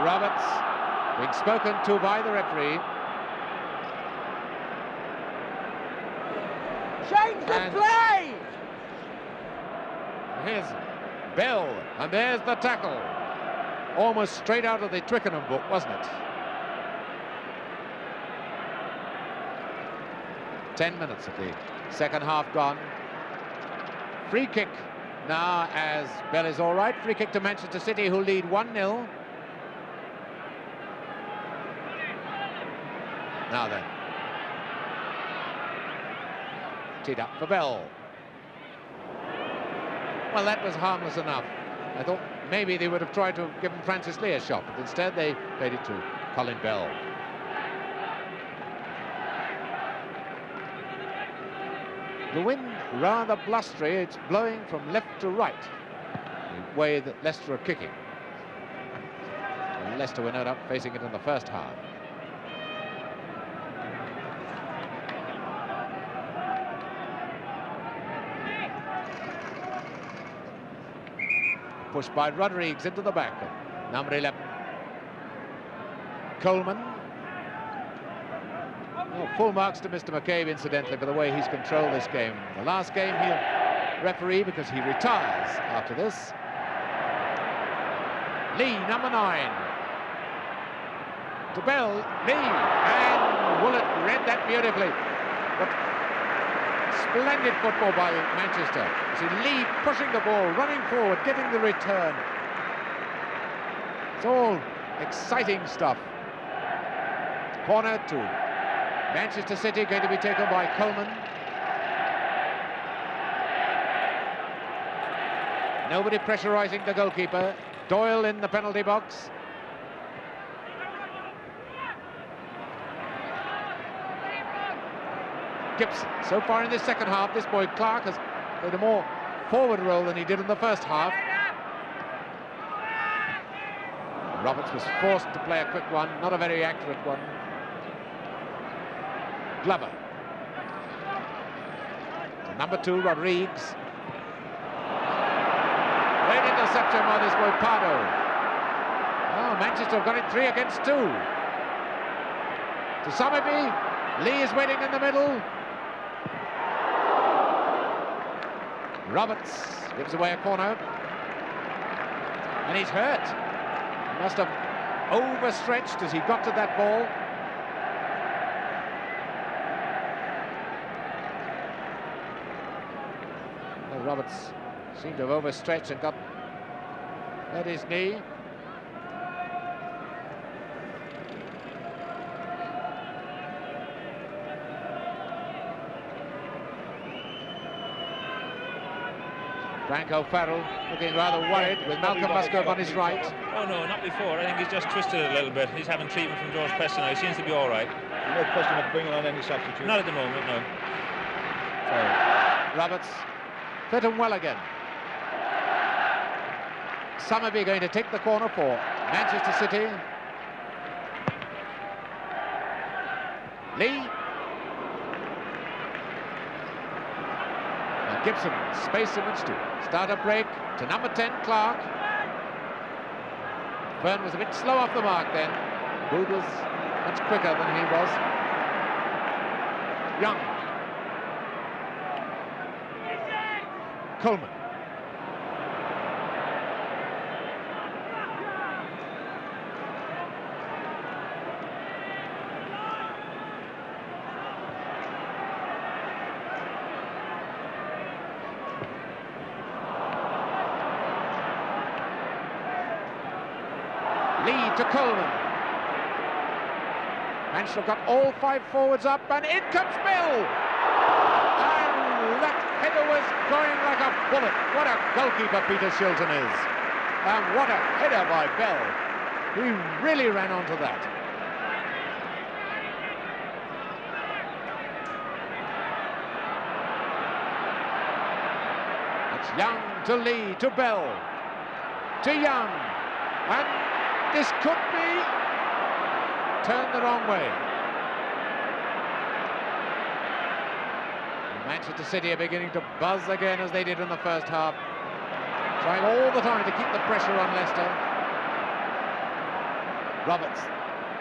Roberts being spoken to by the referee. Change the play! Here's Bell, and there's the tackle. Almost straight out of the Twickenham book, wasn't it? 10 minutes of the second half gone. Free kick now, as Bell is all right. Free kick to Manchester City, who lead 1-0. Now then. Teed up for Bell. Well, that was harmless enough. I thought maybe they would have tried to have given Francis Lee a shot, but instead they played it to Colin Bell. The wind rather blustery. It's blowing from left to right, the way that Leicester are kicking. And Leicester were no doubt facing it in the first half. Pushed by Rodriguez into the back. Number 11. Coleman. Oh, full marks to Mr. McCabe, incidentally, for the way he's controlled this game. The last game he'll referee because he retires after this. Lee, number 9. To Bell, Lee, and Willett read that beautifully. But splendid football by Manchester. See Lee pushing the ball, running forward, getting the return. It's all exciting stuff. Corner to Manchester City, going to be taken by Coleman. Nobody pressurising the goalkeeper. Doyle in the penalty box. Gibson, so far in this second half, this boy Clark has played a more forward role than he did in the first half. Roberts was forced to play a quick one, not a very accurate one. Glover. Number 2, Rodriguez. Great interception by this boy Pardo. Oh, Manchester have got it 3 against 2. To Somerby. Lee is waiting in the middle. Roberts gives away a corner. And he's hurt. He must have overstretched as he got to that ball. Well, Roberts seemed to have overstretched and got hurt his knee. Frank O'Farrell looking rather worried with Malcolm Musgrove on his right. Oh no, not before. I think he's just twisted it a little bit. He's having treatment from George Preston now. He seems to be all right. No question of bringing on any substitute. Not at the moment, no. So Roberts fit him well again. Somerby going to take the corner for Manchester City. Lee. And Gibson, space in which to start a break to number 10, Clark. Byrne was a bit slow off the mark then. Gould was much quicker than he was. Young. Coleman. Lee to Coleman. Manchester got all 5 forwards up, and in comes Bell. And that header was going like a bullet. What a goalkeeper Peter Shilton is. And what a header by Bell. He really ran onto that. It's Young to Lee to Bell to Young. And this could be turned the wrong way. Manchester City are beginning to buzz again as they did in the first half, trying all the time to keep the pressure on Leicester. Roberts.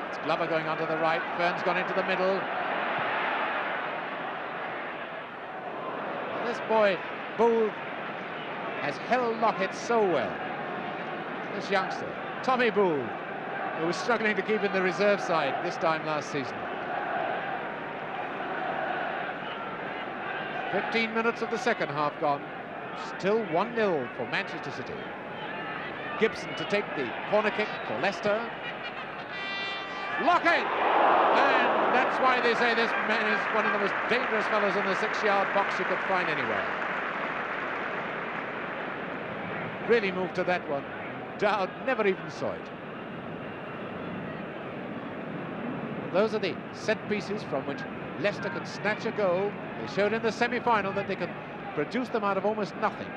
It's Glover going onto the right. Fern's gone into the middle. This boy, Bull, has held Lockhead so well. This youngster, Tommy Bull, who was struggling to keep in the reserve side this time last season. 15 minutes of the second half gone. Still 1-0 for Manchester City. Gibson to take the corner kick for Leicester. Lockhead! And that's why they say this man is one of the most dangerous fellows in the 6-yard box you could find anywhere. Really moved to that one. Dowd never even saw it. Those are the set pieces from which Leicester could snatch a goal. They showed in the semi-final that they could produce them out of almost nothing.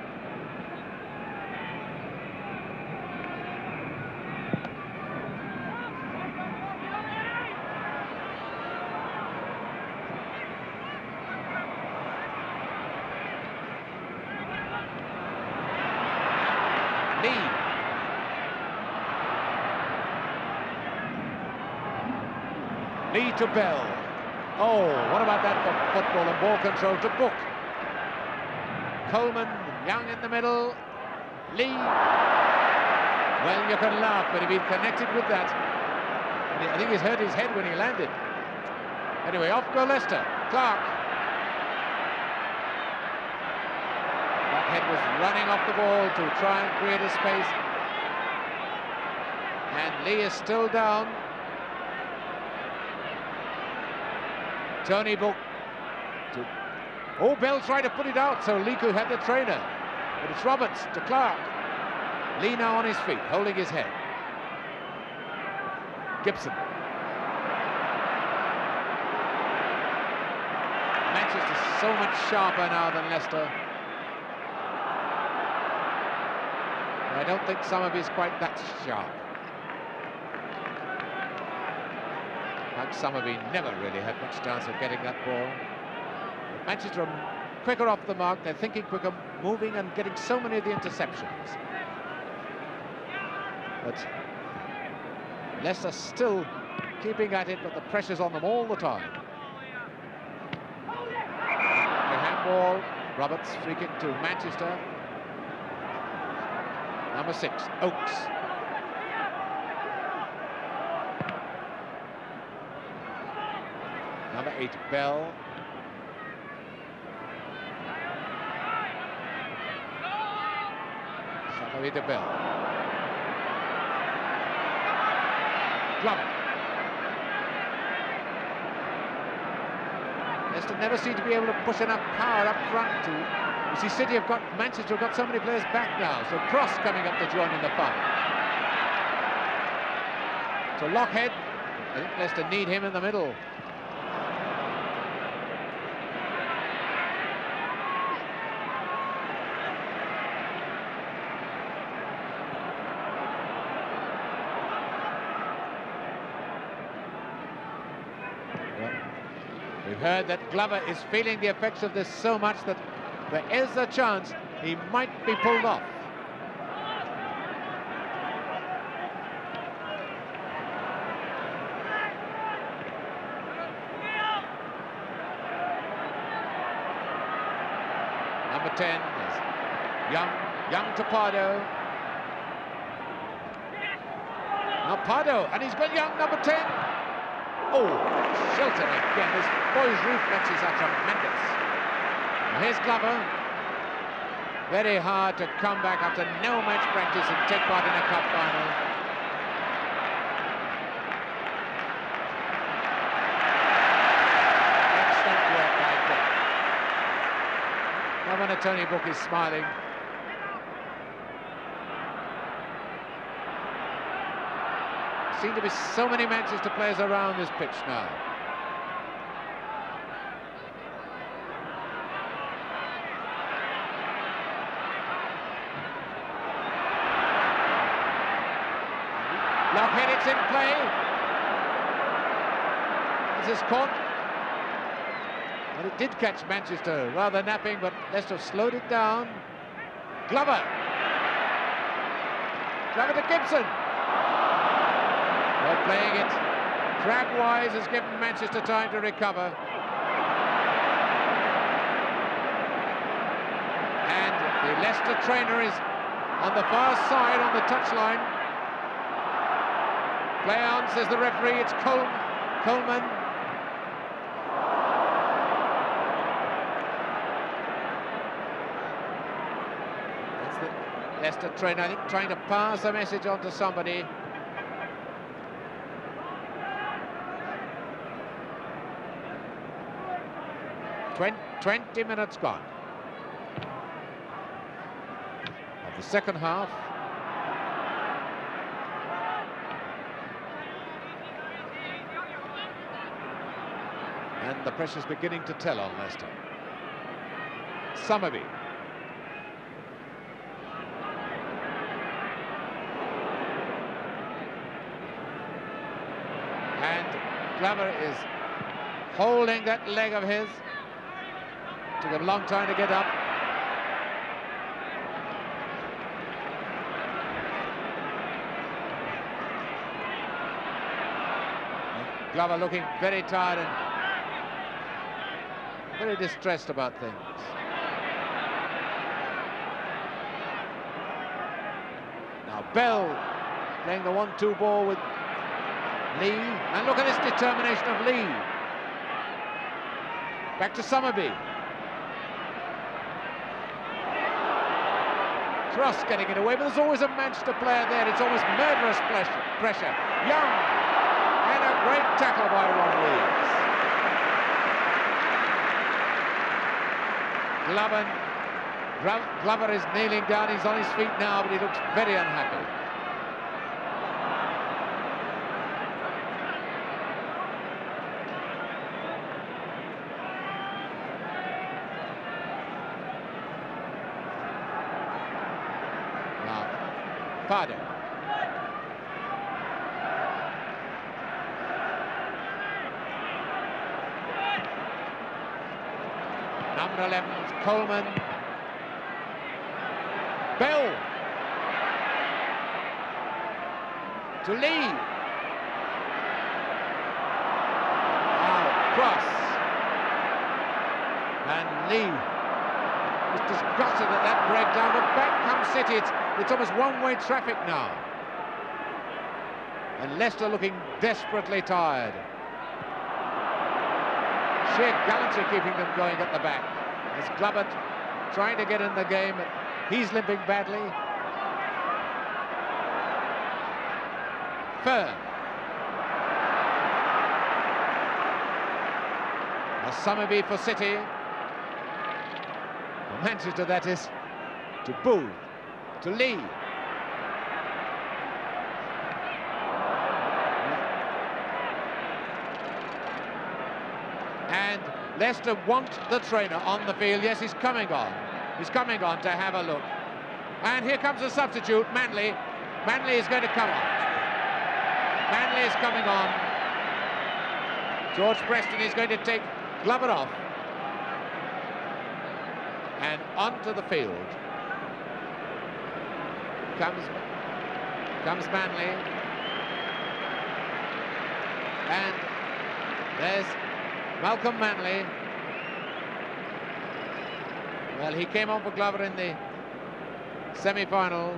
Lee to Bell. Oh, what about that for football and ball control to Book? Coleman, Young in the middle. Lee. Well, you can laugh, but if he'd connected with that, I think he's hurt his head when he landed. Anyway, off go Leicester. Clark. Lockhead was running off the ball to try and create a space. And Lee is still down. Tony Book. Oh, Bell tried to put it out, so Lee could have the trainer. But it's Roberts to Clark. Lee now on his feet, holding his head. Gibson. Manchester's so much sharper now than Leicester. I don't think Summerby's quite that sharp. Like Summerby never really had much chance of getting that ball. But Manchester are quicker off the mark, they're thinking quicker, moving and getting so many of the interceptions. But Leicester still keeping at it, but the pressure's on them all the time. The handball, Roberts, free kick to Manchester. Number 6, Oakes. Number 8, Bell. Somebody to Bell. Glover. Leicester never seem to be able to push enough power up front to... You see, Manchester have got so many players back now, so Cross coming up to join in the fun. So Lockhead, I think Leicester need him in the middle. We've heard that Glover is feeling the effects of this so much that there is a chance he might be pulled off. Number 10 is Young to Pardo. Now Pardo, and he's got Young, number 10. Oh, Shelton again. This boy's reflexes are tremendous. Now here's Glover. Very hard to come back after no match practice and take part in a cup final. Excellent work by Book. No wonder Tony Book is smiling. Seem to be so many Manchester players around this pitch now. Lockhead, it's in play. This is caught. Well, it did catch Manchester, rather napping, but Leicester slowed it down. Glover. Glover to Gibson. They're playing it crab-wise, has given Manchester time to recover. And the Leicester trainer is on the far side on the touchline. Play on, says the referee. It's Coleman. That's the Leicester trainer, I think, trying to pass a message on to somebody. Twen 20 minutes gone of the second half. And the pressure's beginning to tell on Leicester. Summerby. And Glover is holding that leg of his. Took him a long time to get up. And Glover looking very tired and very distressed about things. Now Bell playing the 1-2 ball with Lee. And look at this determination of Lee. Back to Summerby. Cross getting it away, but there's always a Manchester player there. It's almost murderous pressure. Young. And a great tackle by Ron Leeds. Glover is kneeling down. He's on his feet now, but he looks very unhappy. Now, Pardo. Number 11 is Coleman. Bell. To Lee. Cross. And Lee was disgusted at that breakdown, but back comes City. It's almost one-way traffic now. And Leicester looking desperately tired. Sheer gallantry keeping them going at the back. As Glover trying to get in the game, but he's limping badly. Fern. A Summerby for City. For Manchester, that is. To Booth. To Lee. And Leicester want the trainer on the field. Yes, he's coming on. He's coming on to have a look. And here comes a substitute, Manley. Manley is going to come on. Manley is coming on. George Preston is going to take Glover off. And onto the field comes Manley. And there's Malcolm Manley. Well, he came on for Glover in the semi-final.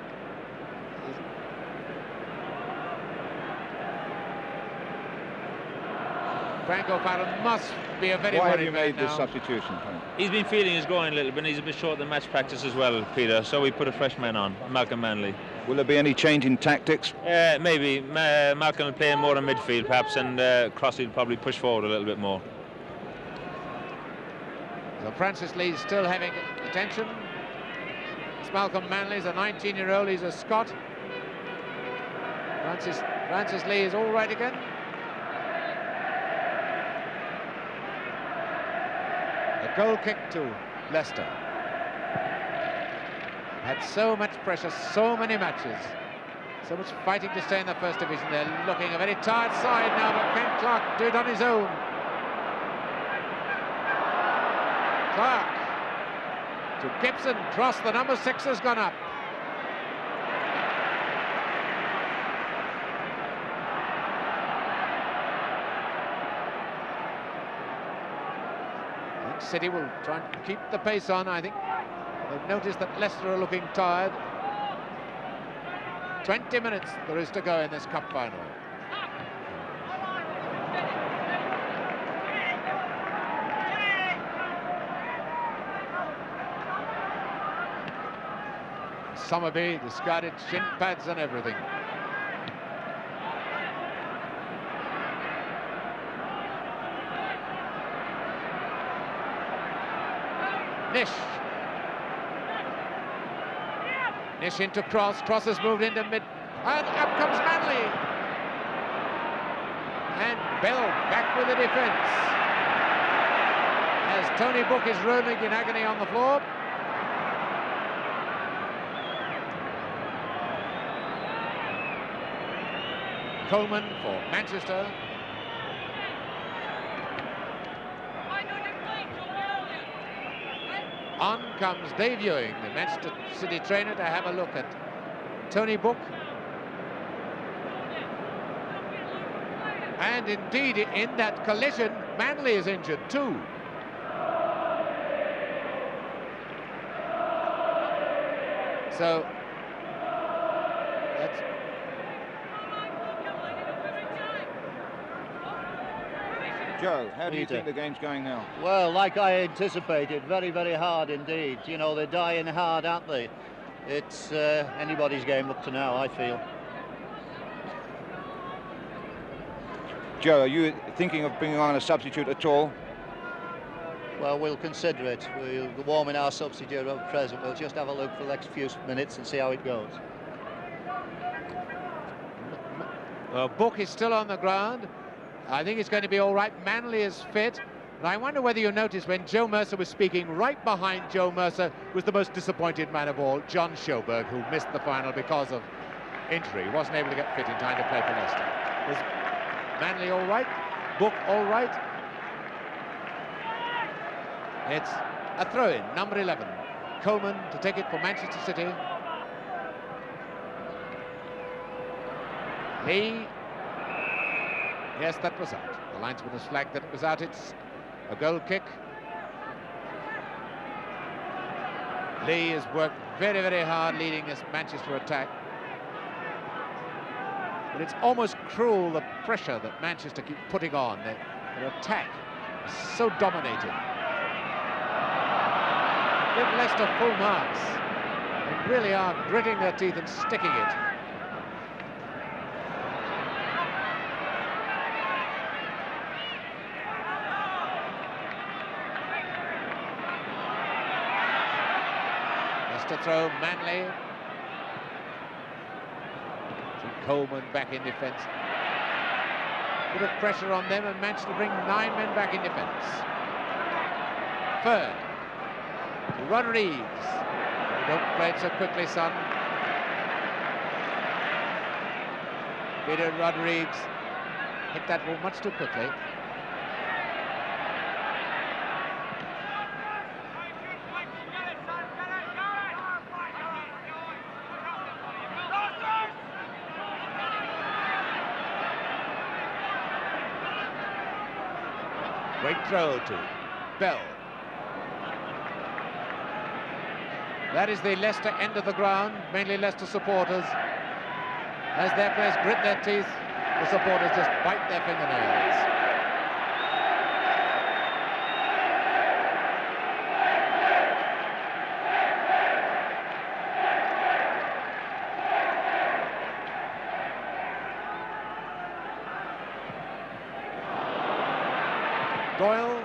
Franco Farron must be a very Why have worried you man made this now. substitution, Frank? He's been feeling his groin a little bit. He's a bit short in match practice as well, Peter. So we put a fresh man on, Malcolm Manley. Will there be any change in tactics? Maybe. Malcolm will play more in midfield, perhaps, and Crossley will probably push forward a little bit more. So Francis Lee's still having attention. It's Malcolm Manley, he's a 19-year-old, he's a Scot. Francis Lee is all right again. A goal kick to Leicester. Had so much pressure, so many matches, so much fighting to stay in the first division. They're looking a very tired side now, but can Clark do it on his own? Clark to Gibson, cross, the number 6 has gone up. City will try and keep the pace on, I think. They've noticed that Leicester are looking tired. 20 minutes there is to go in this cup final. Summerby discarded shin pads and everything. Nish into Cross. Cross has moved into mid, and up comes Manley. And Bell back with the defence. As Tony Book is rolling in agony on the floor. Coleman for Manchester. On comes Dave Ewing, the Manchester City trainer, to have a look at Tony Book. And indeed, in that collision, Manley is injured too. So, that's... Joe, how do you think the game's going now? Well, like I anticipated, very, very hard indeed. You know, they're dying hard, aren't they? It's anybody's game up to now, I feel. Joe, are you thinking of bringing on a substitute at all? Well, we'll consider it. We're warming our substitute up at present. We'll just have a look for the next few minutes and see how it goes. Book is still on the ground. I think it's going to be all right. Manley is fit. And I wonder whether you noticed when Joe Mercer was speaking, right behind Joe Mercer was the most disappointed man of all, John Sjoberg, who missed the final because of injury. He wasn't able to get fit in time to play for Leicester. Is Manley all right? Book all right? It's a throw-in, number 11. Coleman to take it for Manchester City. Lee. Yes, that was out. The linesman has flagged that it was out. It's a goal kick. Lee has worked very, very hard leading this Manchester attack. But it's almost cruel, the pressure that Manchester keep putting on. Their attack is so dominating. Give Leicester full marks. They really are gritting their teeth and sticking it. To throw Manley. Coleman back in defence. Bit of pressure on them, and managed to bring 9 men back in defence. Third. Rodriguez. Don't play it so quickly, son. Peter Rodriguez hit that ball much too quickly. Great throw to Bell. That is the Leicester end of the ground, mainly Leicester supporters. As their players grit their teeth, the supporters just bite their fingernails. Doyle,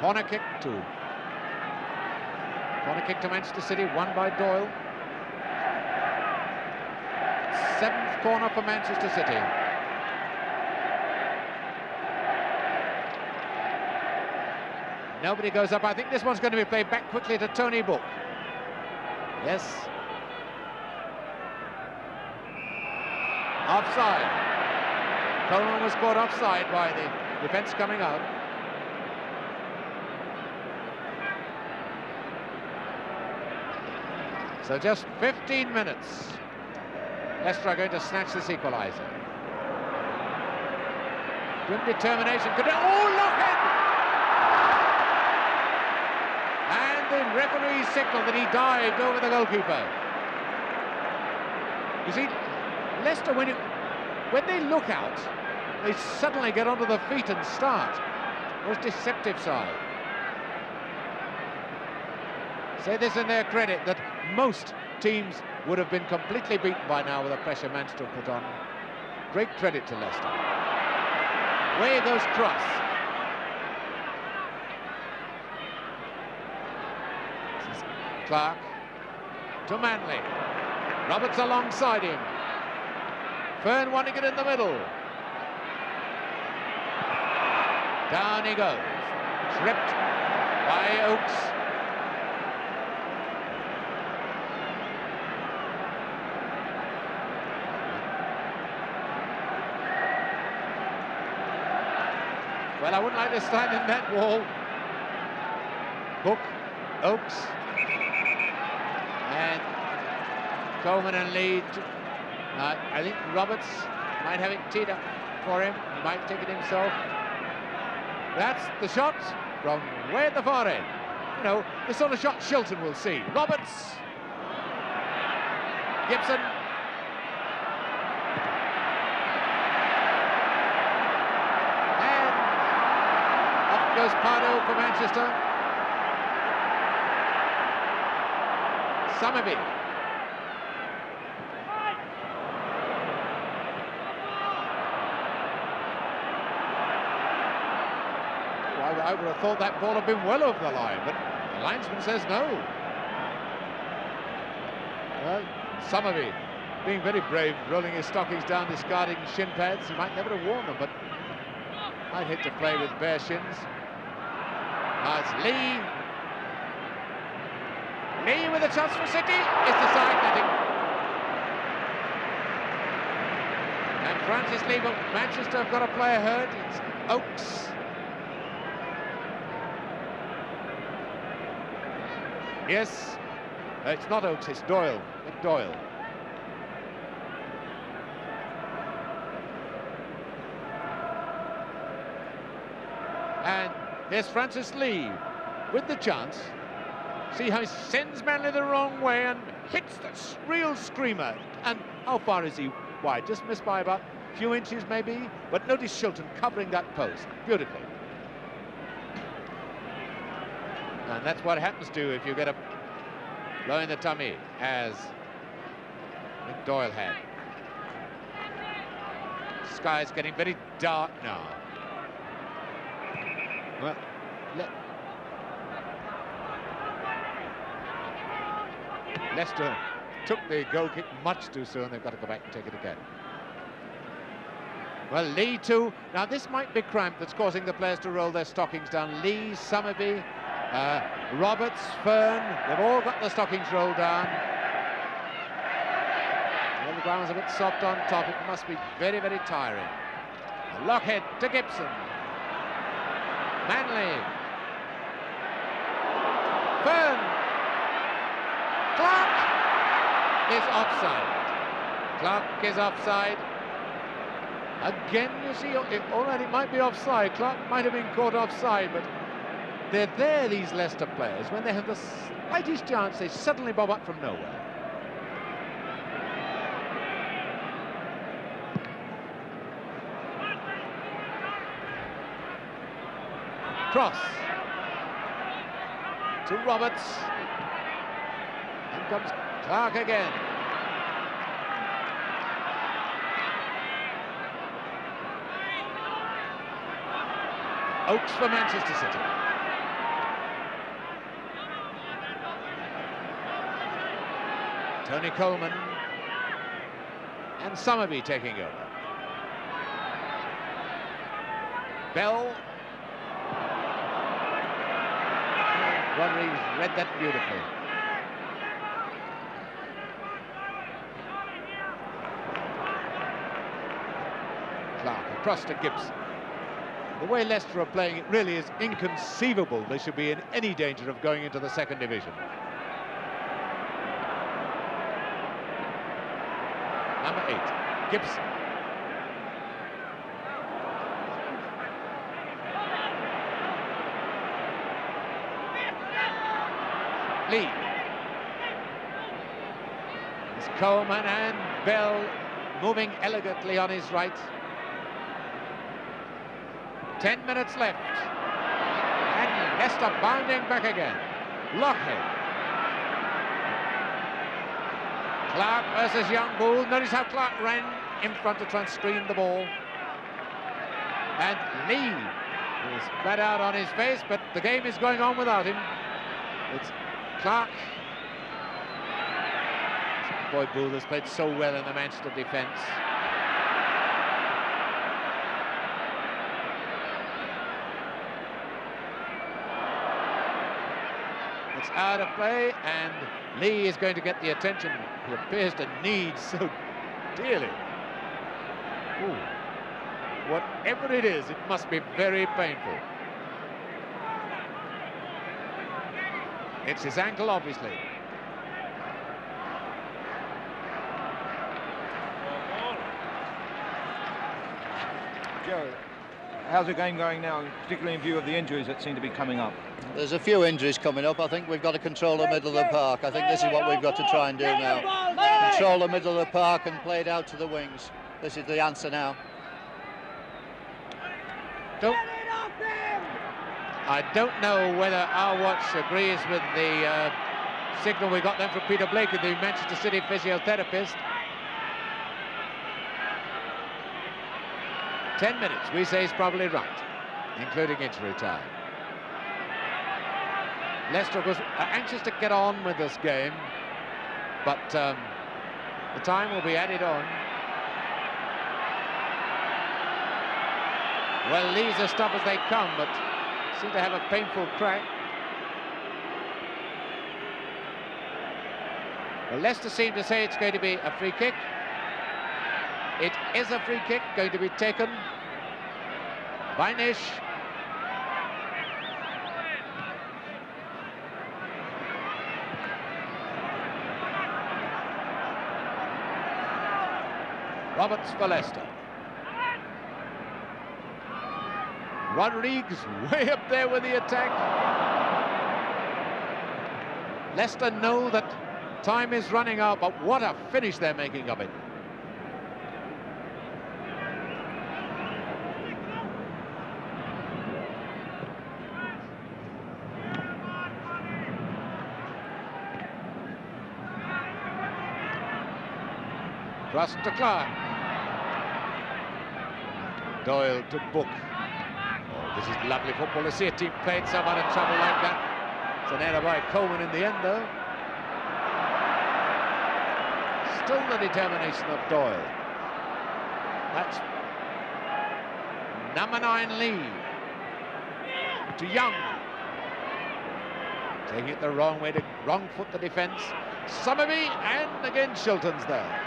corner kick to Manchester City, won by Doyle. 7th corner for Manchester City. Nobody goes up. I think this one's going to be played back quickly to Tony Book. Yes. Offside. Coleman was caught offside by the defence coming out. So just 15 minutes. Leicester are going to snatch this equaliser. Grim determination. Oh, look at the referee's signal that he dived over the goalkeeper. You see, Leicester, when they look out, they suddenly get onto the feet and start. Most deceptive side. Say this in their credit, that most teams would have been completely beaten by now with the pressure Manchester put on. Great credit to Leicester. Away goes Cross. This is Clark to Manley. Roberts alongside him. Fern wanting it in the middle. Down he goes. Tripped by Oakes. Well, I wouldn't like to stand in that wall. Hook, Oakes, and Coleman and Lee. I think Roberts might have it teed up for him. He might take it himself. That's the shot from way at the far end. You know, the sort of shot Shilton will see. Roberts. Gibson. And up goes Pardo for Manchester. Summerby. I would have thought that ball had been well over the line, but the linesman says no. Well, Summerby being very brave, rolling his stockings down, discarding shin pads. He might never have worn them, but I'd hate to play with bare shins. Now it's Lee. Lee with a chance for City. It's the side netting. And Francis Lee, but Manchester have got a player hurt. It's Oakes. Yes, it's not Oakes, it's Doyle, McDoyle. And here's Francis Lee with the chance. See how he sends Manley the wrong way and hits the real screamer. And how far is he wide? Just missed by about a few inches maybe. But notice Shilton covering that post beautifully. And that's what happens to you if you get a blow in the tummy, as McDoyle had. Sky's getting very dark now. Well, Leicester took the goal kick much too soon. They've got to go back and take it again. Well, Lee too. Now this might be cramp that's causing the players to roll their stockings down. Lee, Summerby, Roberts, Fern, they've all got the stockings rolled down. Well, the ground's a bit soft on top. It must be very, very tiring. Lockhead to Gibson. Manley. Fern. Clark is offside. Clark is offside. Again, you see, all right, it might be offside. Clark might have been caught offside, but they're there, these Leicester players. When they have the slightest chance, they suddenly bob up from nowhere. Cross to Roberts. And comes Clark again. Oakes for Manchester City. Tony Coleman and Summerby taking over. Bell. Rodriguez read that beautifully. Clark across to Gibson. The way Leicester are playing, it really is inconceivable they should be in any danger of going into the second division. Number 8, Gibson. Lee. It's Coleman and Bell moving elegantly on his right. 10 minutes left. And Leicester bounding back again. Lockhead. Clark versus Young Bull. Notice how Clark ran in front to try and screen the ball. And Lee is flat out on his face, but the game is going on without him. It's Clark. This boy Bull has played so well in the Manchester defence. It's out of play, and Lee is going to get the attention he appears to need so dearly. Ooh. Whatever it is, it must be very painful. It's his ankle, obviously. Joe, how's the game going now, particularly in view of the injuries that seem to be coming up? There's a few injuries coming up. I think we've got to control the middle of the park. I think this is what we've got to try and do now. Control the middle of the park and play it out to the wings. This is the answer now. I don't know whether our watch agrees with the signal we got then from Peter Blakey, the Manchester City physiotherapist. 10 minutes, we say is probably right, including injury time. Leicester was anxious to get on with this game, but the time will be added on. Well, Lee's as tough as they come, but seem to have a painful crack. Well, Leicester seem to say it's going to be a free kick. It is a free kick going to be taken by Nish. Roberts for Leicester. Rodriguez way up there with the attack. Leicester know that time is running out, but what a finish they're making of it. Cross to Clark. Doyle to Book. Oh, this is lovely football to see a team playing someone in trouble like that. It's an error by Coleman in the end, though. Still the determination of Doyle. That's number 9, Lee. To Young. Taking it the wrong way, to wrong foot the defence. Summerby, and again Shilton's there.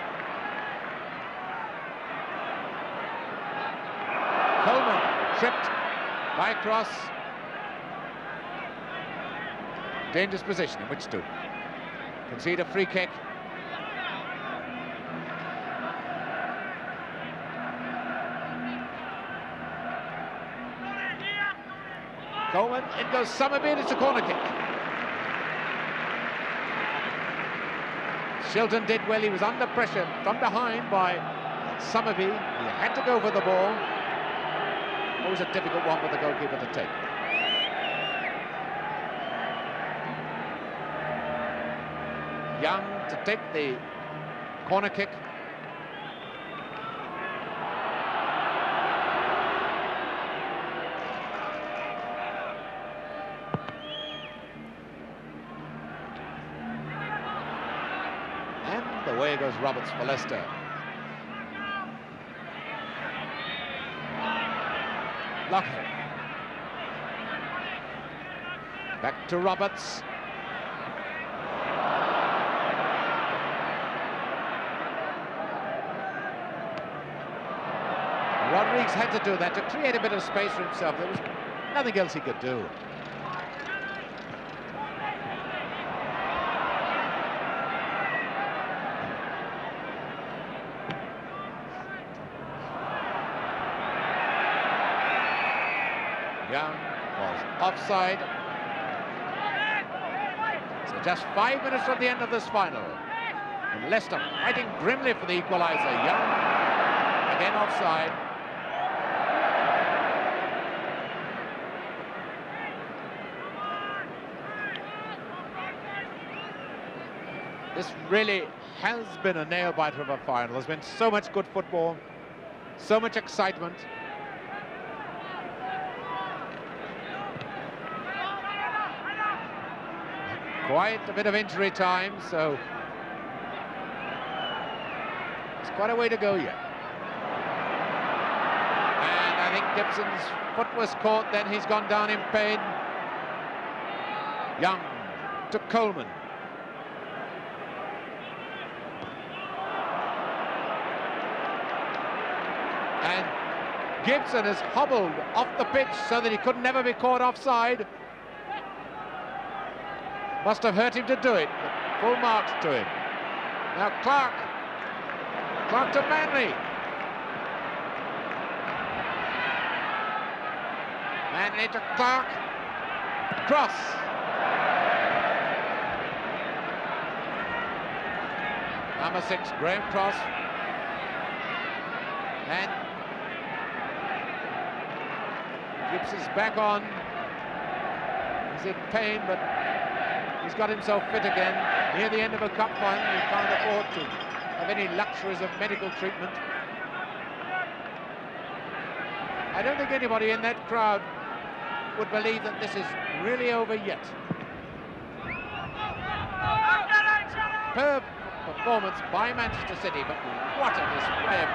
Coleman tripped by Cross. Dangerous position in which to concede a free kick. Coleman, in goes Summerby, and it's a corner kick. Shilton did well. He was under pressure from behind by Summerby. He had to go for the ball. Always a difficult one for the goalkeeper to take. Young to take the corner kick. And away goes Roberts for Leicester. Lockhead. Back to Roberts. Rodriguez had to do that to create a bit of space for himself. There was nothing else he could do. Young was offside. It's So just 5 minutes from the end of this final. And Leicester fighting grimly for the equaliser. Young, again offside. This really has been a nail-biter of a final. There's been so much good football, so much excitement. Quite a bit of injury time, so it's quite a way to go yet. And I think Gibson's foot was caught, then he's gone down in pain. Young to Coleman. And Gibson has hobbled off the pitch so that he could never be caught offside. Must have hurt him to do it, but full marks to him. Now Clark to Manley. Manley to Clark. Cross. Number 6, Graham Cross. And Gibson's back on. He's in pain, but he's got himself fit again. Near the end of a cup final, he can't afford to have any luxuries of medical treatment. I don't think anybody in that crowd would believe that this is really over yet. Superb performance by Manchester City, but what a display of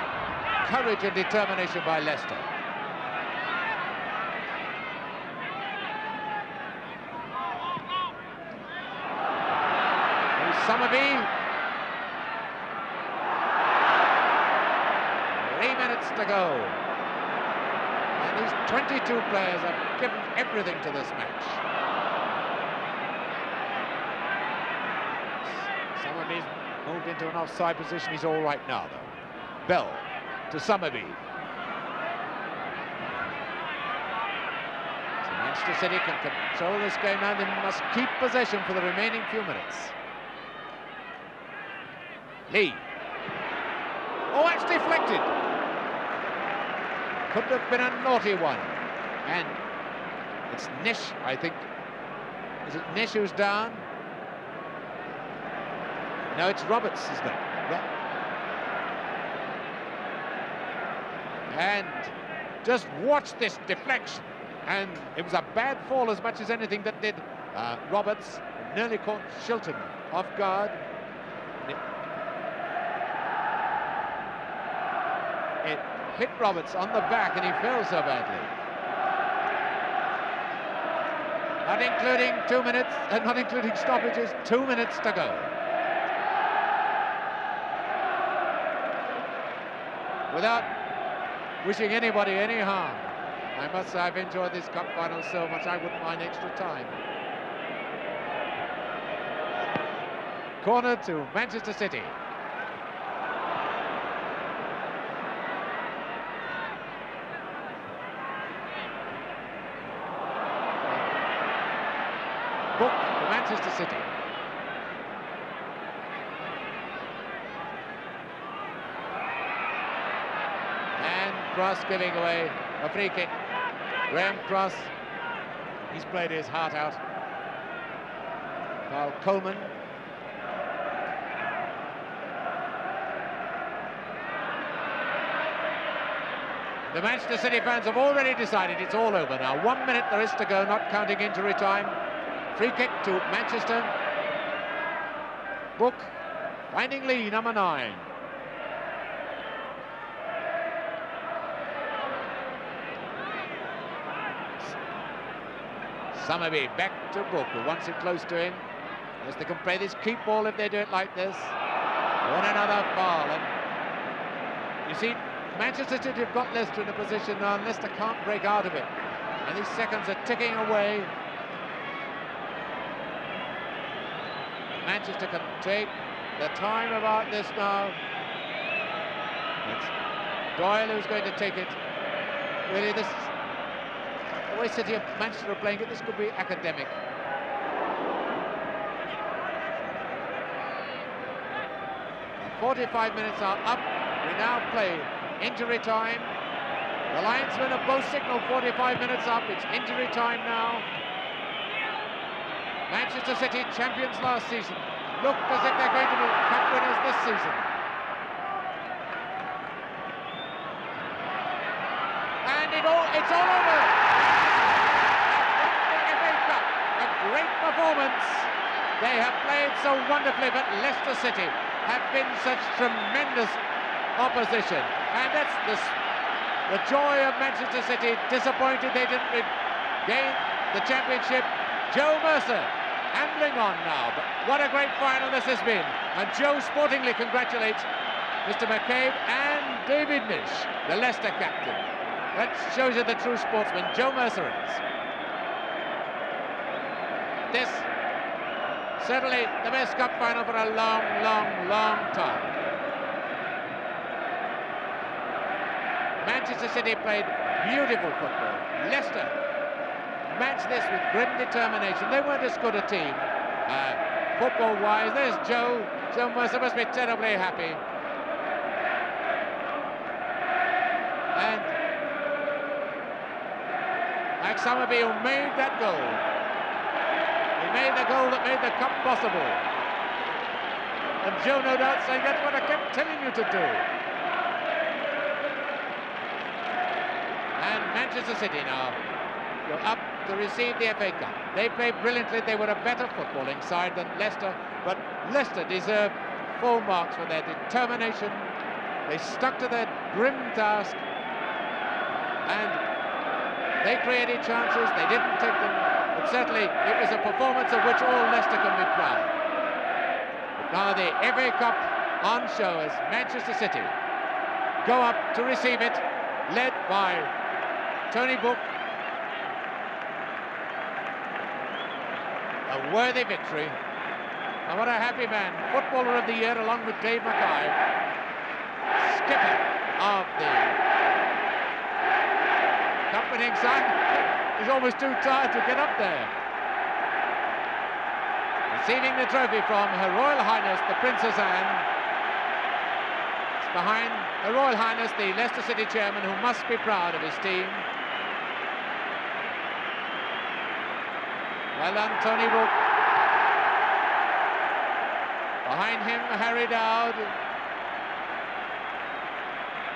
courage and determination by Leicester. Summerby. 3 minutes to go. And these 22 players have given everything to this match. Summerby's moved into an offside position. He's all right now, though. Bell to Summerby. So Manchester City can control this game now. They must keep possession for the remaining few minutes. Lee. Oh, it's deflected. Could have been a naughty one. And it's Nish, I think. Is it Nish who's down? No, it's Roberts, isn't it? And just watch this deflection. And it was a bad fall as much as anything that did. Roberts nearly caught Shilton off guard. It hit Roberts on the back and he fell so badly. Not including 2 minutes, not including stoppages, 2 minutes to go. Without wishing anybody any harm, I must say I've enjoyed this cup final so much I wouldn't mind extra time. Corner to Manchester City. Book for Manchester City. And Cross giving away a free kick. Graham Cross, he's played his heart out. While Coleman. The Manchester City fans have already decided it's all over now. 1 minute there is to go, not counting injury time. Free kick to Manchester. Book finding Lee, number 9. Summerby back to Book, who wants it close to him. Yes, they can play this keep ball if they do it like this. On another foul. And you see, Manchester City have got Leicester in a position now, and Leicester can't break out of it. And these seconds are ticking away. Manchester can take the time about this now. It's Doyle who's going to take it. Really, this, the way City of Manchester are playing it, this could be academic. 45 minutes are up. We now play injury time. The linesmen have both signalled 45 minutes up. It's injury time now. Manchester City, champions last season, look as if they're going to be cup winners this season. And it's all over. The FA Cup, a great performance. They have played so wonderfully, but Leicester City have been such tremendous opposition. And that's the joy of Manchester City. Disappointed they didn't gain the championship. Joe Mercer ambling on now, but what a great final this has been. And Joe sportingly congratulates Mr. McCabe and David Nish, the Leicester captain. That shows you the true sportsman Joe Mercer is. This certainly the best cup final for a long, long, long time. Manchester City played beautiful football. Leicester matched this with grit and determination. They weren't as good a team football-wise. There's Joe. Joe Mercer must be terribly happy. And Mike Summerby, who made that goal. He made the goal that made the cup possible. And Joe, no doubt, saying, that's what I kept telling you to do. And Manchester City now go up to receive the FA Cup. They played brilliantly. They were a better footballing side than Leicester, but Leicester deserved full marks for their determination. They stuck to their grim task, and they created chances. They didn't take them, but certainly it was a performance of which all Leicester can be proud. But now the FA Cup on show as Manchester City go up to receive it, led by Tony Book. A worthy victory. And what a happy man. Footballer of the Year along with Dave Mackay. Skipper of the cup-winning side. He's almost too tired to get up there. Receiving the trophy from Her Royal Highness the Princess Anne. It's behind Her Royal Highness the Leicester City chairman, who must be proud of his team. Well done, Tony Book. Behind him, Harry Dowd.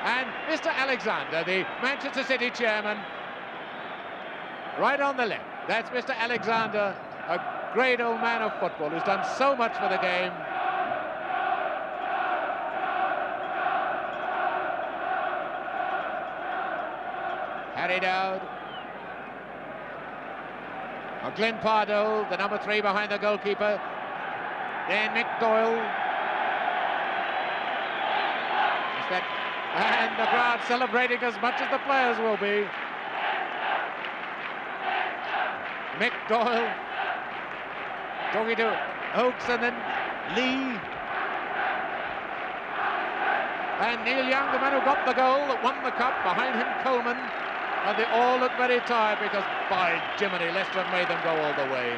And Mr. Alexander, the Manchester City chairman, right on the left. That's Mr. Alexander, a great old man of football who's done so much for the game. Harry Dowd. Glenn Pardo, the number 3 behind the goalkeeper. Then Mick Doyle. And the crowd celebrating as much as the players will be. Mick Doyle talking to Oakes and then Lee. And Neil Young, the man who got the goal that won the cup, behind him Coleman. And they all look very tired because, by Jiminy, Leicester have made them go all the way.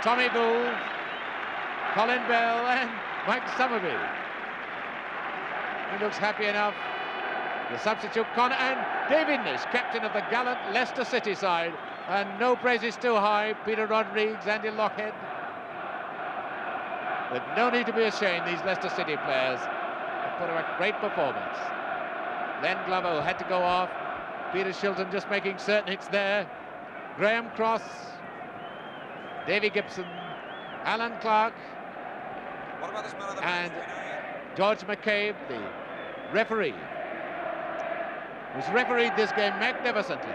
Tommy Gould, Colin Bell and Mike Summerby. He looks happy enough. The substitute Connor and David Nish, captain of the gallant Leicester City side. And no praises too high. Peter Rodrigues, Andy Lockhead. But no need to be ashamed, these Leicester City players. They put up a great performance. Len Glover, who had to go off. Peter Shilton just making certain it's there. Graham Cross, Davy Gibson, Alan Clark, and George McCabe, the referee, who's refereed this game magnificently.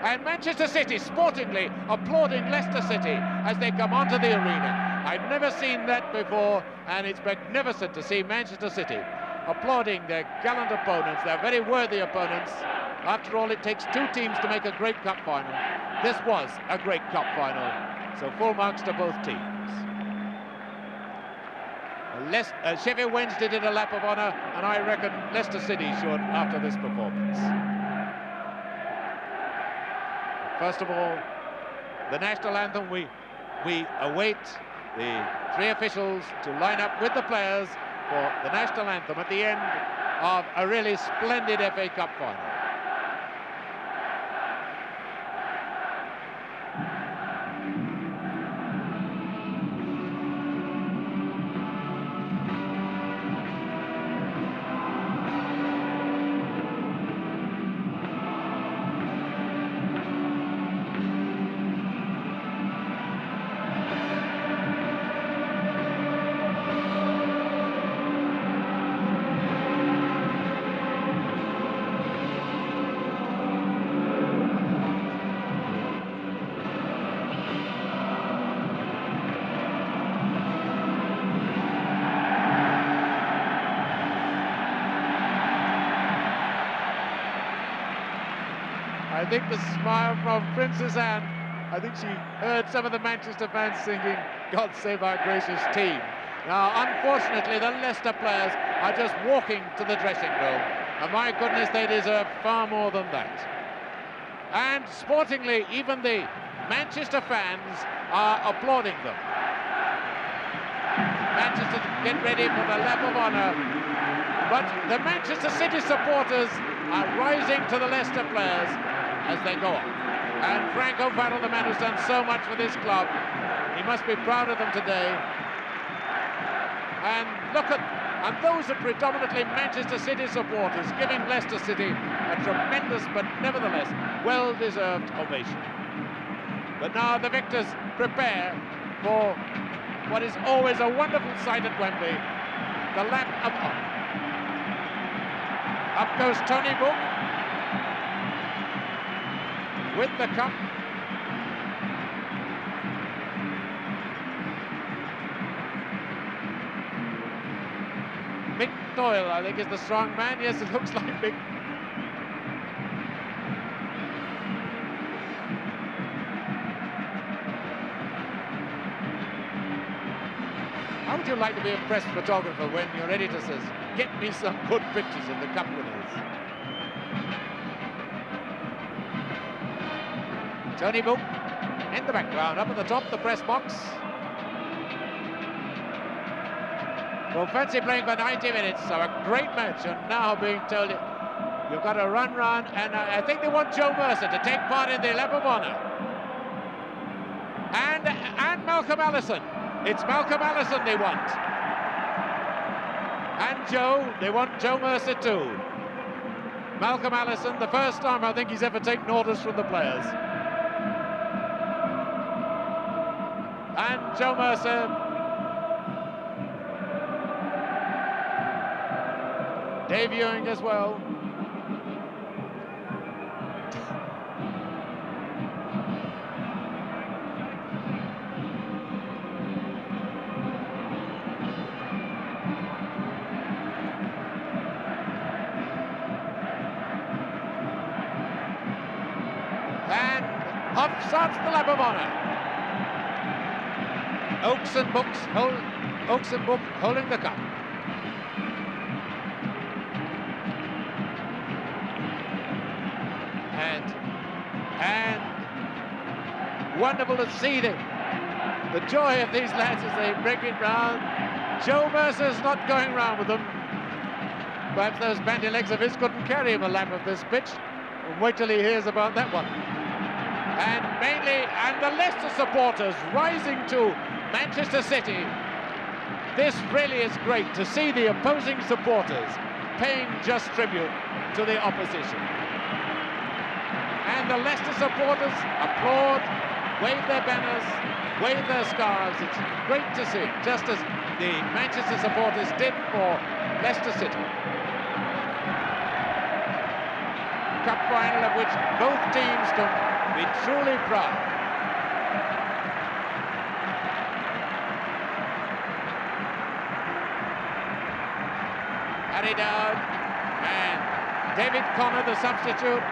And Manchester City sportingly applauding Leicester City as they come onto the arena. I've never seen that before, and it's magnificent to see Manchester City applauding their gallant opponents, their very worthy opponents. After all, it takes 2 teams to make a great cup final. This was a great cup final, so full marks to both teams. Sheffield Wednesday did a lap of honour, and I reckon Leicester City should after this performance. First of all, the national anthem, we await the 3 officials to line up with the players for the national anthem at the end of a really splendid FA Cup final. I think the smile from Princess Anne, I think she heard some of the Manchester fans singing, "God save our gracious team." Now, unfortunately, the Leicester players are just walking to the dressing room. And my goodness, they deserve far more than that. And sportingly, even the Manchester fans are applauding them. Manchester get ready for the lap of honour. But the Manchester City supporters are rising to the Leicester players as they go on. And Frank O'Farrell, the man who's done so much for this club, he must be proud of them today. And look at, and those are predominantly Manchester City supporters giving Leicester City a tremendous but nevertheless well-deserved ovation. But now the victors prepare for what is always a wonderful sight at Wembley, the lap of honour. Up goes Tony Book with the cup. Mick Doyle, I think, is the strong man. Yes, it looks like Mick. How would you like to be a press photographer when your editor says, "Get me some good pictures of the cup winners"? Tony Book in the background, up at the top, the press box. Well, fancy playing for 90 minutes, so a great match, and now being told you've got to run round, and I think they want Joe Mercer to take part in the lap of honour. And Malcolm Allison. It's Malcolm Allison they want. And they want Joe Mercer too. Malcolm Allison, the first time I think he's ever taken orders from the players. And Joe Mercer. Debuting as well. And off starts the lap of honour. Oaks and Book holding the cup. And wonderful to see the joy of these lads as they bring it round. Joe Mercer's not going round with them. Perhaps those bandy legs of his couldn't carry him a lap of this pitch. Wait till he hears about that one. And the Leicester supporters rising to Manchester City. This really is great to see the opposing supporters paying just tribute to the opposition. And the Leicester supporters applaud, wave their banners, wave their scarves. It's great to see, just as the Manchester supporters did for Leicester City. Cup final of which both teams can be truly proud. Carried out, and David Connor, the substitute,